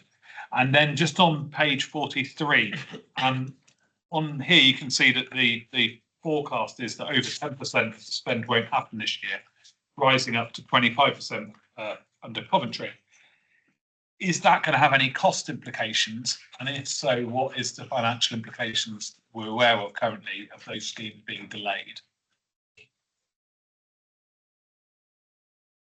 And then just on page 43, on here you can see that the forecast is that over 10% of the spend won't happen this year, rising up to 25% under Coventry. Is that going to have any cost implications? And if so, what is the financial implications we're aware of currently of those schemes being delayed?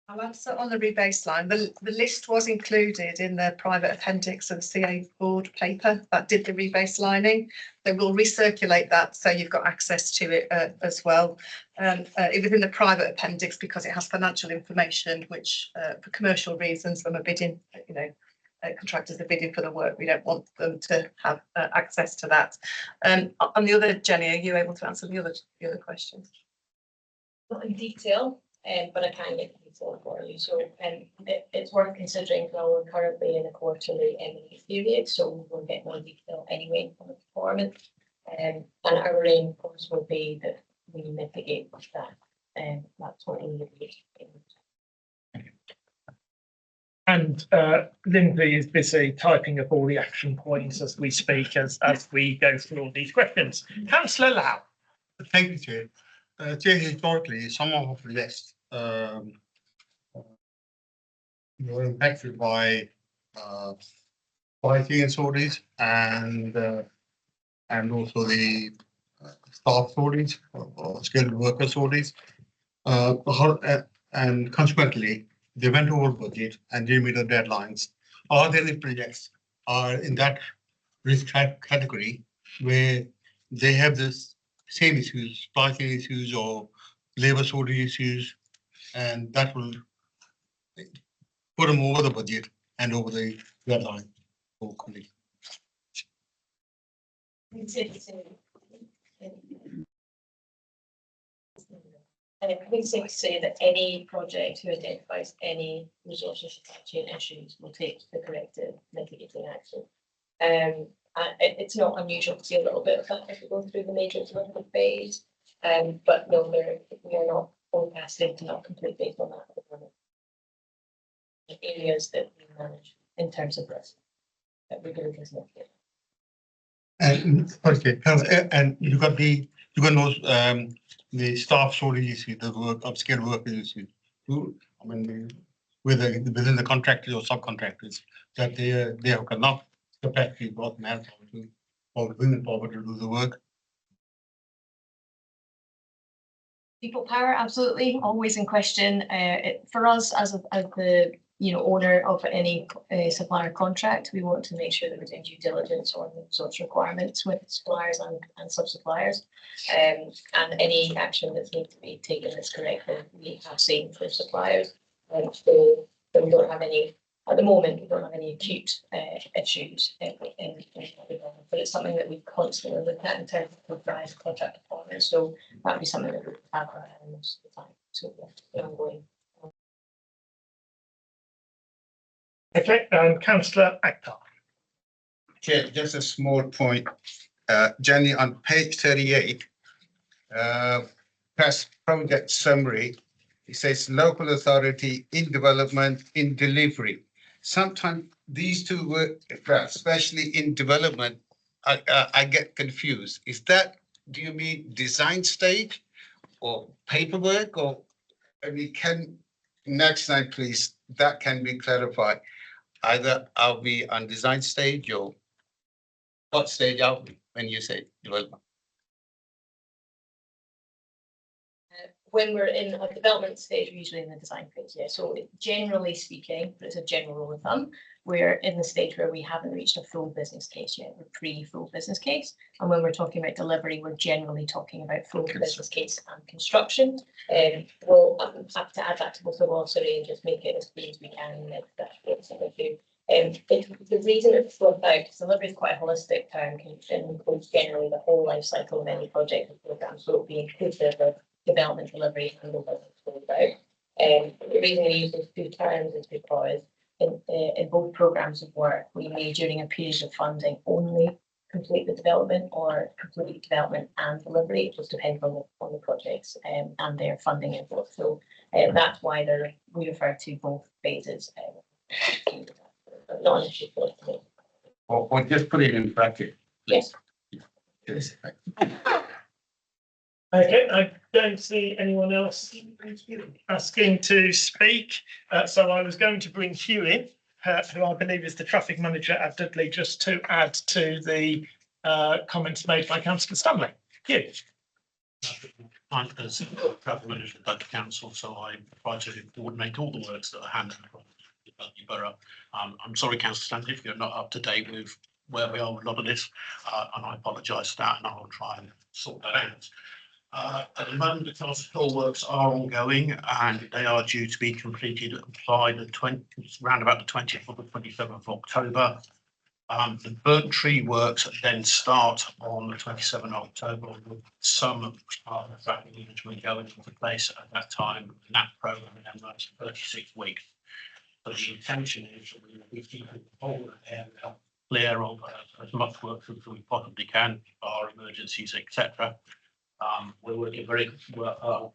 I'll answer on the rebaseline. The list was included in the private appendix of the CA board paper that did the rebaselining. They will recirculate that so you've got access to it as well. It was in the private appendix because it has financial information, which for commercial reasons, when we're bidding, contractors are bidding for the work, we don't want them to have access to that. On the other, Jenny, are you able to answer the other questions? Not in detail, but I can get detail for you. So it's worth considering that we're currently in a quarterly M&E period, so we'll get more detail anyway on the performance. And our aim, of course, will be that we mitigate that. And that's what we need to do. And Lindsay is busy typing up all the action points as we speak, as we go through all these questions. Councillor Lau. Thank you, Chair. Chair, historically, some of our projects were impacted by quality shortage and also the staff shortage or skilled worker shortage. And consequently, they went over budget and didn't meet the deadlines. Are there any projects are in that risk category where they have this same issues, supply chain issues or labor shortage issues, and that will put them over the budget and over the deadline? Hopefully. And I think it's safe to say that any project who identifies any resource or supply chain issues will take the corrective mitigating action. It's not unusual to see a little bit of that as we go through the major development phase. But no, we are not forecasting to not complete based on that at the moment. The areas that we manage in terms of risk that we're going to mitigate. And okay, and you got those the staff shortage issue, the work upscale workers issue. I mean, within the contractors or subcontractors, that they have enough capacity, both manpower or women power to do the work. People power, absolutely, always in question. For us, as the owner of any supplier contract, we want to make sure that we're doing due diligence on the resource requirements with suppliers and sub-suppliers, and any action that's need to be taken that's corrective. We have seen for suppliers, so that we don't have any at the moment. We don't have any acute issues in but it's something that we constantly look at in terms of drive contract performance. So that would be something that we would have our eye on most of the time. So yeah, ongoing. Okay, Councillor Akhtar. Chair, just a small point. Jenny, on page 38, past project summary, it says local authority in development, in delivery. Sometimes these two words, especially in development, I get confused. Do you mean design stage or paperwork, or, I mean, next slide, please, that can be clarified. Either are we on design stage, or what stage are we when you say development? When we're in a development stage, we're usually in the design phase, yeah. So generally speaking, but it's a general rule of thumb, we're in the stage where we haven't reached a full business case yet. We're pre-full business case. And when we're talking about delivery, we're generally talking about full business case and construction. Well, I'm happy to add that to the glossary and just make it as clear as we can in the next dashboard. The reason it's brought out, because delivery is quite a holistic term, can include generally the whole life cycle of any project or program. So it'll be inclusive of development, delivery, and the the reason we use those two terms is because in both programs of work, we may, during a period of funding, only complete the development or complete development and delivery. It just depends on the projects and their funding input. So that's why we refer to both phases. Not an issue for me. Or just put it in bracket. Yes. Yes. Okay, I don't see anyone else asking to speak. So I was going to bring Hugh in, who I believe is the traffic manager at Dudley, just to add to the comments made by Councillor Stanley. Hugh. I'm as traffic manager at Dudley Council, so I try to coordinate all the works that are handled from the Dudley Borough. I'm sorry, Councillor Stanley, if you're not up to date with where we are with a lot of this, and I apologise for that, and I'll try and sort that out. At the moment, the castle works are ongoing, and they are due to be completed by around about the 20th or the 27th of October. The burnt tree works then start on the 27th of October, with some traffic management going into place at that time. And that programme then runs 36 weeks. So the intention is that we will be keeping the whole area clear of as much work as we possibly can, our emergencies, etc. We're working very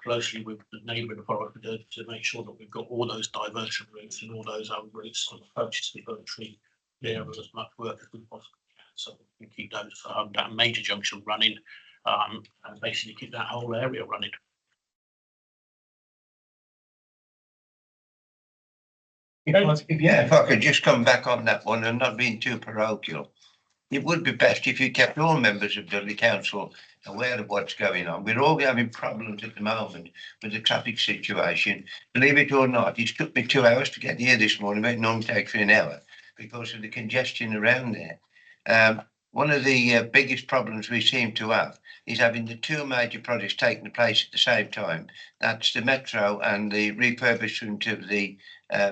closely with the neighbouring authority to make sure that we've got all those diversion routes and all those other routes and approaches to the burnt tree clear of as much work as we possibly can. So we can keep those that major junction running and basically keep that whole area running. If I could just come back on that one and not being too parochial. It would be best if you kept all members of Dudley Council aware of what's going on. We're all having problems at the moment with the traffic situation. Believe it or not, it took me 2 hours to get here this morning, but it normally takes me an hour because of the congestion around there. One of the biggest problems we seem to have is having the two major projects taking place at the same time. That's the metro and the refurbishment of the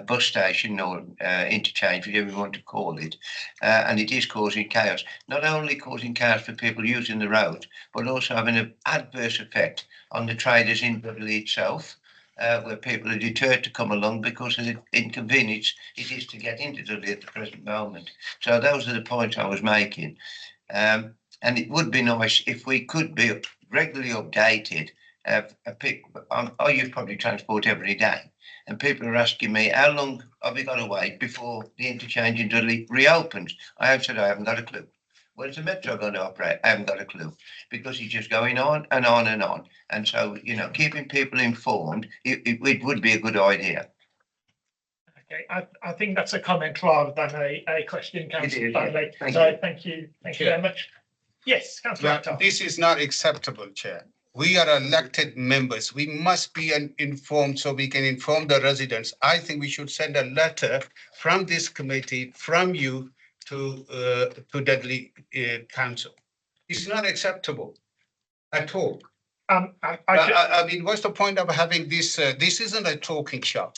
bus station or interchange, whatever you want to call it, and it is causing chaos. Not only causing chaos for people using the road, but also having an adverse effect on the traders in Dudley itself, where people are deterred to come along because of the inconvenience it is to get into Dudley at the present moment. So those are the points I was making. And it would be nice if we could be regularly updated. I use public transport every day, and people are asking me, how long have we got to wait before the interchange in Dudley reopens? I have said I haven't got a clue. When's the metro going to operate? I haven't got a clue, because it's just going on and on and on. And so, you know, keeping people informed, it would be a good idea. Okay, I think that's a comment rather than a question, Councillor Stanley. Thank you very much. Yes, Councillor. This is not acceptable, Chair. We are elected members. We must be informed so we can inform the residents. I think we should send a letter from this committee, from you to Dudley Council. It's not acceptable at all. I mean, what's the point of having this? This isn't a talking shop.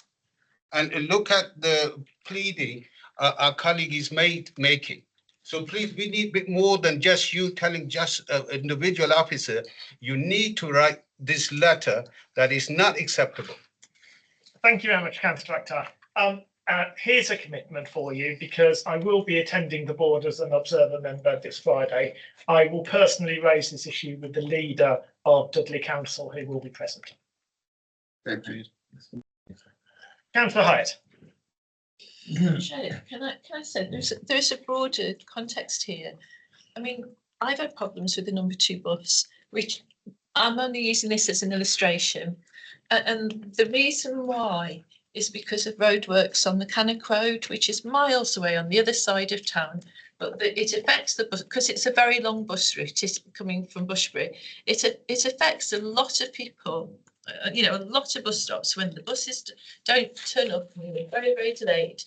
And look at the pleading our colleague is making. So please, we need a bit more than just you telling just an individual officer. You need to write this letter that is not acceptable. Thank you very much, Councillor Akhtar. here's a commitment for you, because I will be attending the board as an observer member this Friday. I will personally raise this issue with the leader of Dudley Council, who will be present. Thank you. Councillor Hyatt. Chair, can I say there's a broader context here. I mean, I've had problems with the number 2 bus, which I'm only using this as an illustration. And the reason why is because of roadworks on the Cannock Road, which is miles away on the other side of town. But it affects the bus, because it's a very long bus route, it's coming from Bushbury. It affects a lot of people, you know, a lot of bus stops when the buses don't turn up and they're very, very delayed.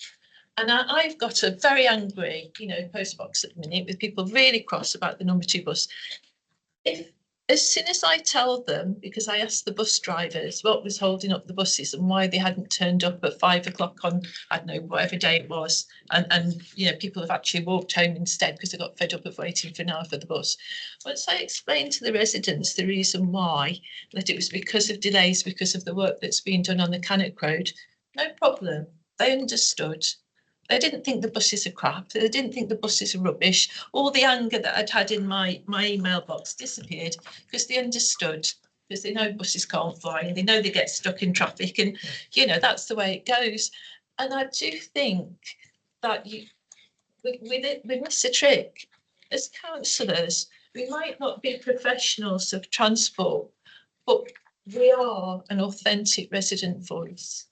And I've got a very angry, you know, postbox at the minute with people really cross about the number 2 bus. As soon as I tell them, because I asked the bus drivers what was holding up the buses and why they hadn't turned up at 5 o'clock on, I don't know, whatever day it was, and you know, people have actually walked home instead because they got fed up of waiting for an hour for the bus. Once I explained to the residents the reason why, that it was because of delays, because of the work that's been done on the Cannock Road, no problem. They understood. They didn't think the buses are crap. They didn't think the buses are rubbish. All the anger that I'd had in my email box disappeared because they understood, because they know buses can't fly and they know they get stuck in traffic, and you know, that's the way it goes. And I do think that we miss a trick. As councillors, we might not be professionals of transport, but we are an authentic resident voice.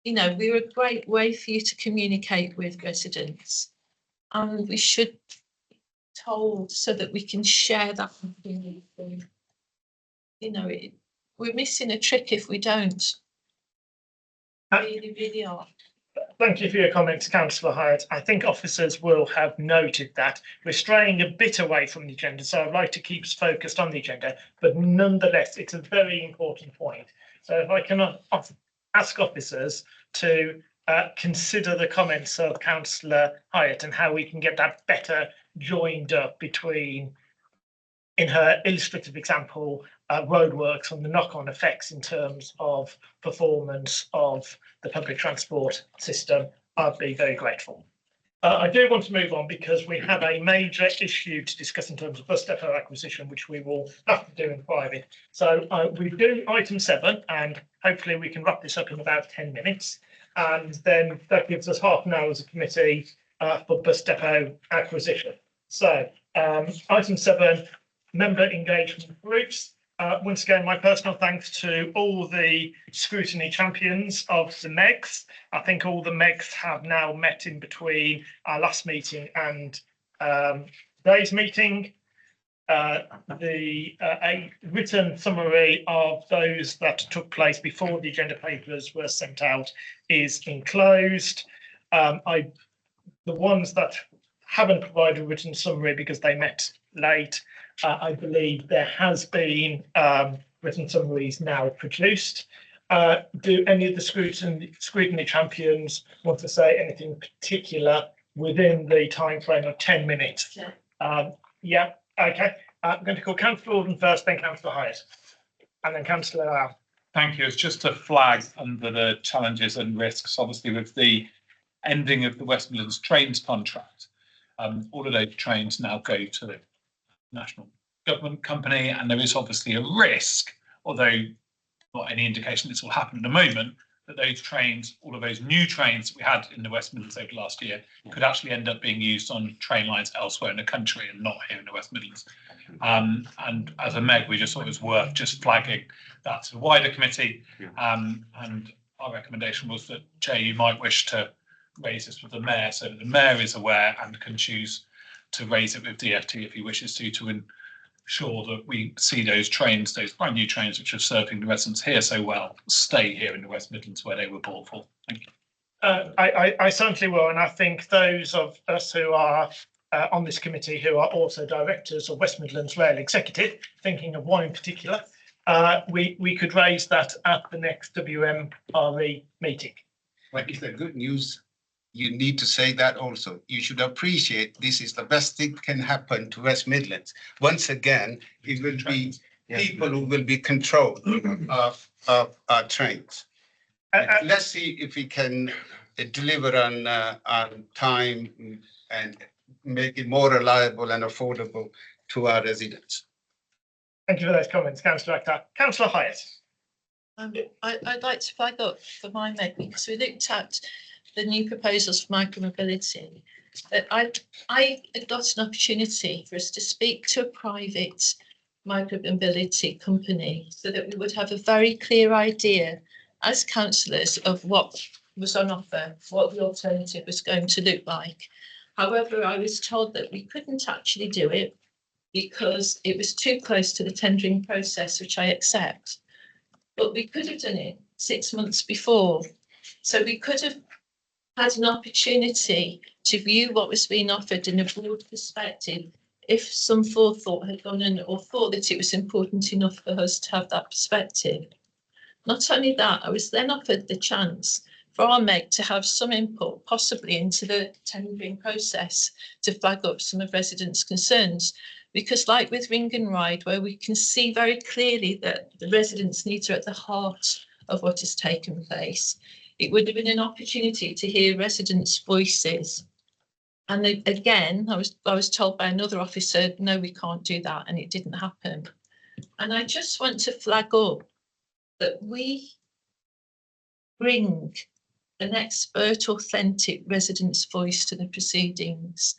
You know, we're a great way for you to communicate with residents, and we should be told so that we can share that with you. You know, we're missing a trick if we don't. Really, really are. Thank you for your comments, Councillor Hyatt. I think officers will have noted that. We're straying a bit away from the agenda, so I'd like to keep us focused on the agenda, but nonetheless, it's a very important point. So if I can ask officers to consider the comments of Councillor Hyatt and how we can get that better joined up between, in her illustrative example, roadworks and the knock-on effects in terms of performance of the public transport system, I'd be very grateful. I do want to move on because we have a major issue to discuss in terms of bus depot acquisition, which we will have to do in private. So we do item 7, and hopefully we can wrap this up in about 10 minutes. And then that gives us half an hour as a committee for bus depot acquisition. So item 7, member engagement groups. Once again, my personal thanks to all the scrutiny champions of the MEGs. I think all the MEGs have now met in between our last meeting and today's meeting. A written summary of those that took place before the agenda papers were sent out is enclosed. The ones that haven't provided a written summary because they met late, I believe there has been written summaries now produced. Do any of the scrutiny champions want to say anything particular within the time frame of 10 minutes? Yeah, okay. I'm going to call Councillor Alden first, then Councillor Hyatt, and then Councillor Al. Thank you. It's just a flag under the challenges and risks, obviously, with the ending of the West Midlands Trains contract. All of those trains now go to the national government company, and there is obviously a risk, although not any indication this will happen at the moment, that those trains, all of those new trains that we had in the West Midlands over last year, could actually end up being used on train lines elsewhere in the country and not here in the West Midlands. And as a MEG, we just thought it was worth just flagging that to the wider committee. And our recommendation was that, Jay, you might wish to raise this with the mayor, so that the mayor is aware and can choose to raise it with DFT if he wishes to ensure that we see those trains, those brand new trains which are serving the residents here so well, stay here in the West Midlands where they were bought for. Thank you. I certainly will, and I think those of us who are on this committee who are also directors of West Midlands Rail Executive, thinking of one in particular, we could raise that at the next WMRE meeting. But it's the good news. You need to say that also. You should appreciate this is the best thing can happen to West Midlands. Once again, it will be people who will be control of our trains. Let's see if we can deliver on time and make it more reliable and affordable to our residents. Thank you for those comments, Councillor Akhtar. Councillor Hyatt. I'd like to flag up for my Meg, because we looked at the new proposals for micromobility. That I got an opportunity for us to speak to a private micromobility company so that we would have a very clear idea as councillors of what was on offer, what the alternative was going to look like. However, I was told that we couldn't actually do it because it was too close to the tendering process, which I accept. But we could have done it 6 months before. So we could have had an opportunity to view what was being offered in a broad perspective if some forethought had gone in or thought that it was important enough for us to have that perspective. Not only that, I was then offered the chance for our Meg to have some input, possibly into the tendering process, to flag up some of residents' concerns. Because like with Ring and Ride, where we can see very clearly that the residents' needs are at the heart of what has taken place, it would have been an opportunity to hear residents' voices. And again, I was told by another officer, no, we can't do that, and it didn't happen. And I just want to flag up that we bring an expert, authentic resident's voice to the proceedings.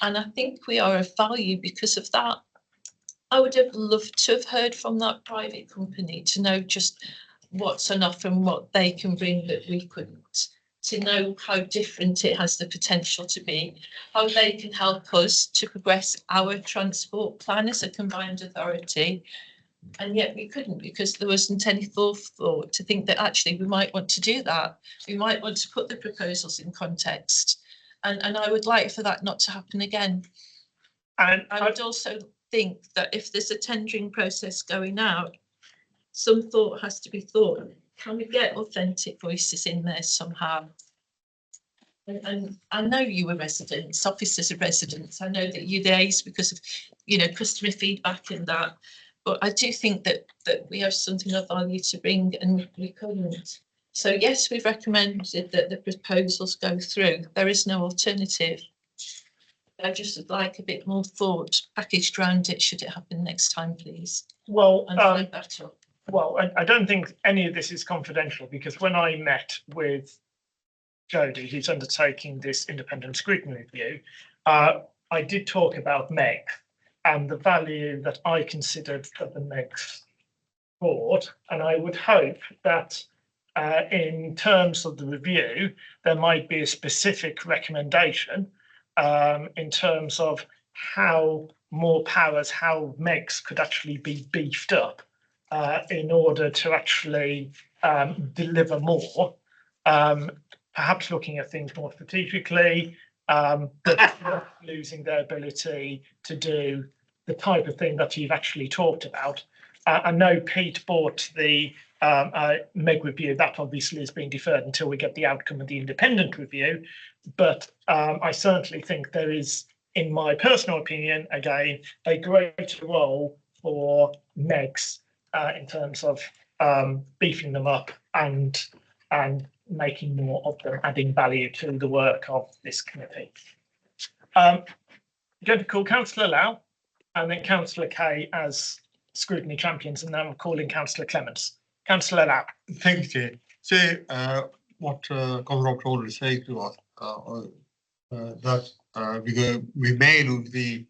And I think we are of value because of that. I would have loved to have heard from that private company to know just what's on offer and what they can bring that we couldn't, to know how different it has the potential to be, how they can help us to progress our transport plan as a combined authority. And yet we couldn't, because there wasn't any forethought to think that actually we might want to do that. We might want to put the proposals in context. And I would like for that not to happen again. And I would also think that if there's a tendering process going out, some thought has to be thought. Can we get authentic voices in there somehow? And I know you were residents, officers of residents. I know that you liaise because of, customer feedback and that. But I do think that we have something of value to bring, and we couldn't. So yes, we've recommended that the proposals go through. There is no alternative. I just would like a bit more thought packaged around it should it happen next time, please. Well, and flag that up. Well, I don't think any of this is confidential, because when I met with Jodie, who's undertaking this independent scrutiny review, I did talk about Meg and the value that I considered that the Megs brought, and I would hope that in terms of the review, there might be a specific recommendation in terms of how more powers, how Megs could actually be beefed up in order to actually deliver more, perhaps looking at things more strategically, but not losing their ability to do the type of thing that you've actually talked about. I know Pete bought the Meg review. That obviously is being deferred until we get the outcome of the independent review. But I certainly think there is, in my personal opinion, again, a greater role for Megs in terms of beefing them up and making more of them, adding value to the work of this committee. I'm going to call Councillor Lau and then Councillor Kay as scrutiny champions, and then I'm calling Councillor Clements. Councillor Lau. Thank you, Chair. Say what Councillor already said to us, that we may lose the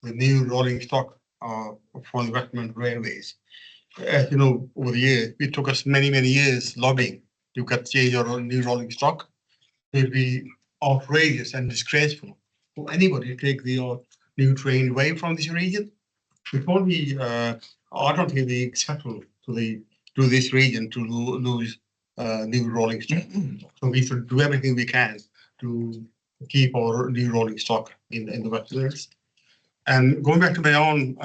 new rolling stock from the Western Railways. As you know, over the years, it took us many years lobbying to get change or new rolling stock. It would be outrageous and disgraceful for anybody to take the new train away from this region. It won't be, I don't think it'll be acceptable to this region to lose new rolling stock. So we should do everything we can to keep our new rolling stock in the Westlands. And going back to my own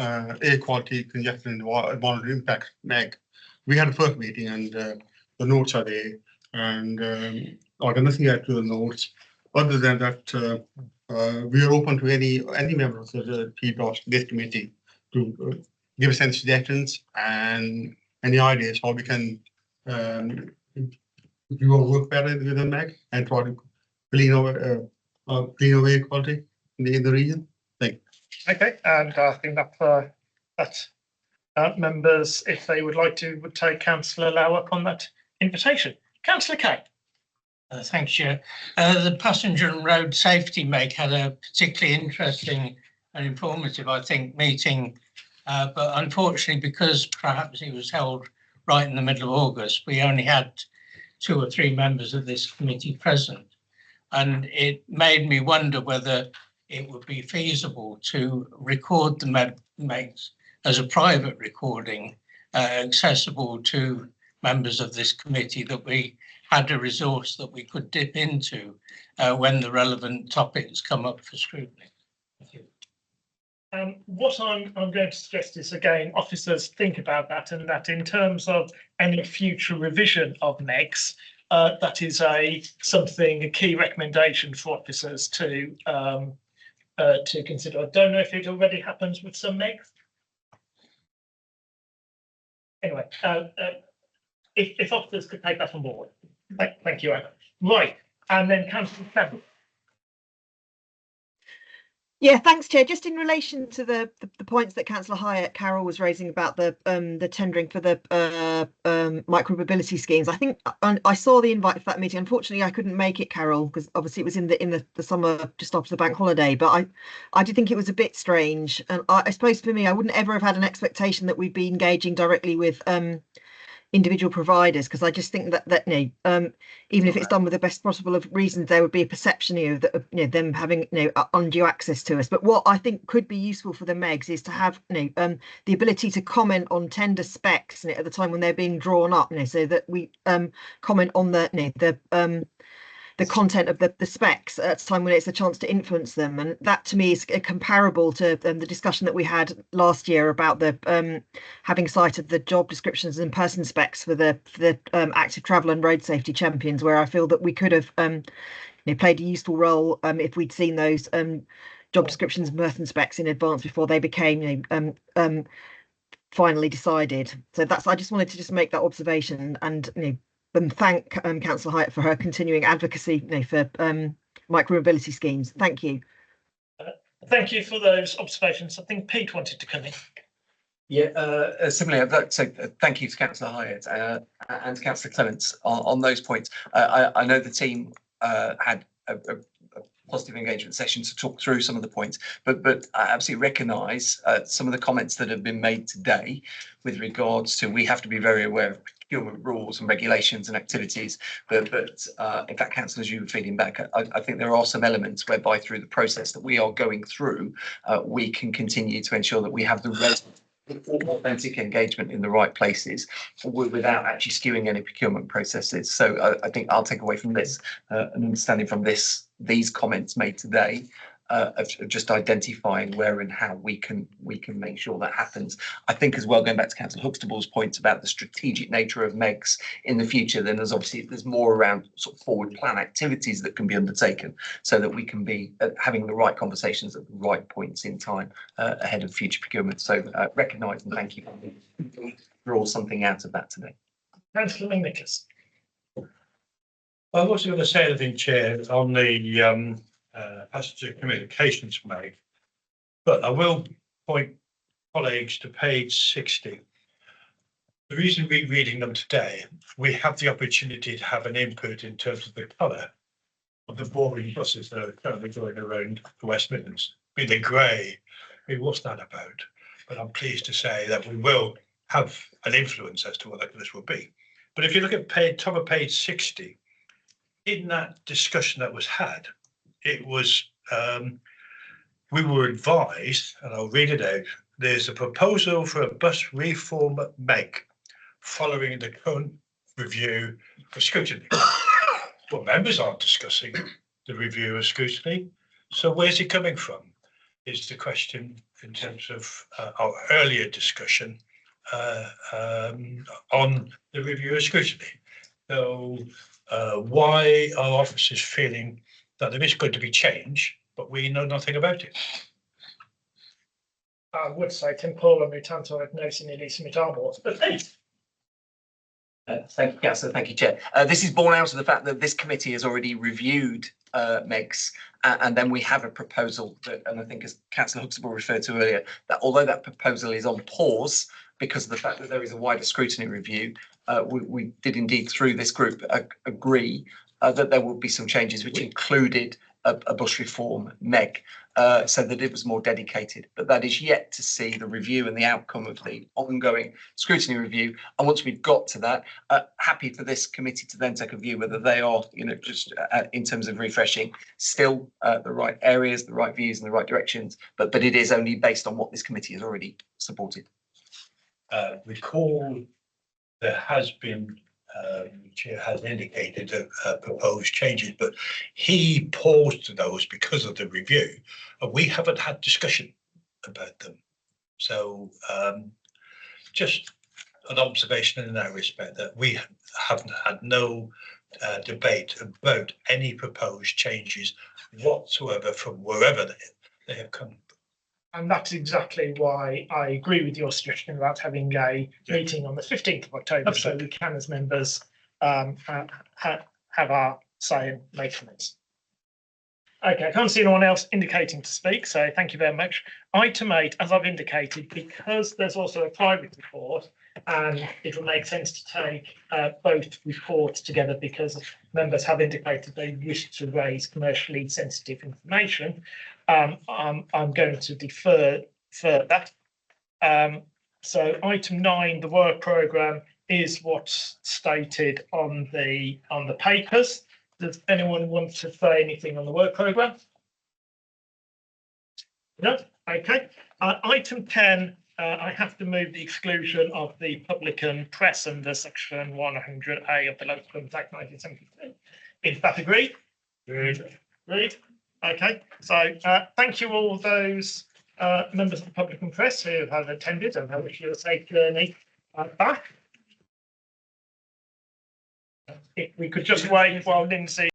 air quality, congestion, and environmental impact, Meg, we had a first meeting, and the notes are there, and I got nothing to add to the notes. Other than that, we are open to any member of the this committee to give us any suggestions and any ideas how we can if you will work better with the MEC and try to clean away quality in the region. Thank you. Okay, and I think that members, if they would like to, would take Councillor Lau up on that invitation. Councillor Kay. Thanks, Chair. The passenger and road safety MEG had a particularly interesting and informative, I think, meeting. But unfortunately, because perhaps it was held right in the middle of August, we only had 2 or 3 members of this committee present. And it made me wonder whether it would be feasible to record the MEGs as a private recording, accessible to members of this committee, that we had a resource that we could dip into when the relevant topics come up for scrutiny. Thank you. What I'm going to suggest is, again, officers think about that, and that in terms of any future revision of MEGs, that is a key recommendation for officers to consider. I don't know if it already happens with some MEGs. Anyway, if officers could take that on board. Thank you, Anna. Right, and then Councillor Clement. Yeah, thanks, Chair. Just in relation to the points that Councillor Hyatt Carroll was raising about the tendering for the micro-mobility schemes, I think I saw the invite for that meeting. Unfortunately, I couldn't make it, Carol, because obviously it was in the summer just after the bank holiday. But I did think it was a bit strange, and I suppose for me, I wouldn't ever have had an expectation that we'd be engaging directly with individual providers, because I just think that even if it's done with the best possible of reasons, there would be a perception that them having undue access to us. But what I think could be useful for the MEGs is to have the ability to comment on tender specs at the time when they're being drawn up, so that we comment on the content of the specs at a time when it's a chance to influence them. And that to me is comparable to the discussion that we had last year about the having sight of the job descriptions and person specs for the active travel and road safety champions, where I feel that we could have played a useful role if we'd seen those job descriptions and person specs in advance before they became finally decided. So I just wanted to just make that observation and thank Councillor Hyatt for her continuing advocacy for micro-mobility schemes. Thank you. Thank you for those observations. I think Pete wanted to come in. Yeah, similarly, I'd like to say thank you to Councillor Hyatt and to Councillor Clements on those points. I know the team had a positive engagement session to talk through some of the points, but I absolutely recognise some of the comments that have been made today with regards to we have to be very aware of procurement rules and regulations and activities. But in fact, councillors, you were feeding back, I think there are some elements whereby through the process that we are going through, we can continue to ensure that we have the authentic engagement in the right places without actually skewing any procurement processes. So I think I'll take away from this an understanding from these comments made today of just identifying where and how we can make sure that happens. I think as well, going back to Councillor Huxtable's points about the strategic nature of MEGs in the future, then there's more around sort of forward plan activities that can be undertaken so that we can be having the right conversations at the right points in time ahead of future procurement. So recognise and thank you for draw something out of that today. Councillor McNicholas. I wasn't going to say anything, Chair, on the passenger communications MEG, but I will point colleagues to page 60. The reason we're reading them today, we have the opportunity to have an input in terms of the colour of the boring buses that are currently going around the West Midlands. Be they grey, what's that about? But I'm pleased to say that we will have an influence as to what that colours will be. But if you look at top of page 60, in that discussion that was had, it was we were advised, and I'll read it out, there's a proposal for a bus reform MEG following the current review of scrutiny. Well, members aren't discussing the review of scrutiny, so where's it coming from is the question in terms of our earlier discussion on the review of scrutiny. So why are officers feeling that there is going to be change, but we know nothing about it? I would say temporal mutantur et nos in illicit arbor, but Pete. Thank you, Councillor. Thank you, Chair. This is born out of the fact that this committee has already reviewed MEGs, and then we have a proposal that, and I think as Councillor Huxtable referred to earlier, that although that proposal is on pause because of the fact that there is a wider scrutiny review, we did indeed through this group agree that there would be some changes which included a bus reform MEG, so that it was more dedicated. But that is yet to see the review and the outcome of the ongoing scrutiny review. And once we've got to that, happy for this committee to then take a view whether they are, just in terms of refreshing, still the right areas, the right views, and the right directions. But it is only based on what this committee has already supported. Recall there has been, Chair has indicated proposed changes, but he paused those because of the review, and we haven't had discussion about them. So just an observation in that respect, that we haven't had no debate about any proposed changes whatsoever from wherever they have come. And that's exactly why I agree with your suggestion about having a meeting on the 15th of October, so we can, as members, have our say and make comments. Okay, I can't see anyone else indicating to speak, so thank you very much. Item 8, as I've indicated, because there's also a private report, and it will make sense to take both reports together because members have indicated they wish to raise commercially sensitive information. I'm going to defer that. So item 9, the work programme, is what's stated on the papers. Does anyone want to say anything on the work programme? No? Okay. Item 10, I have to move the exclusion of the public and press under section 100A of the Local Government Act 1972. Is that agreed? Agreed. Okay. So thank you all those members of the public and press who have attended, and I wish you a safe journey back. If we could just wait while Lindsay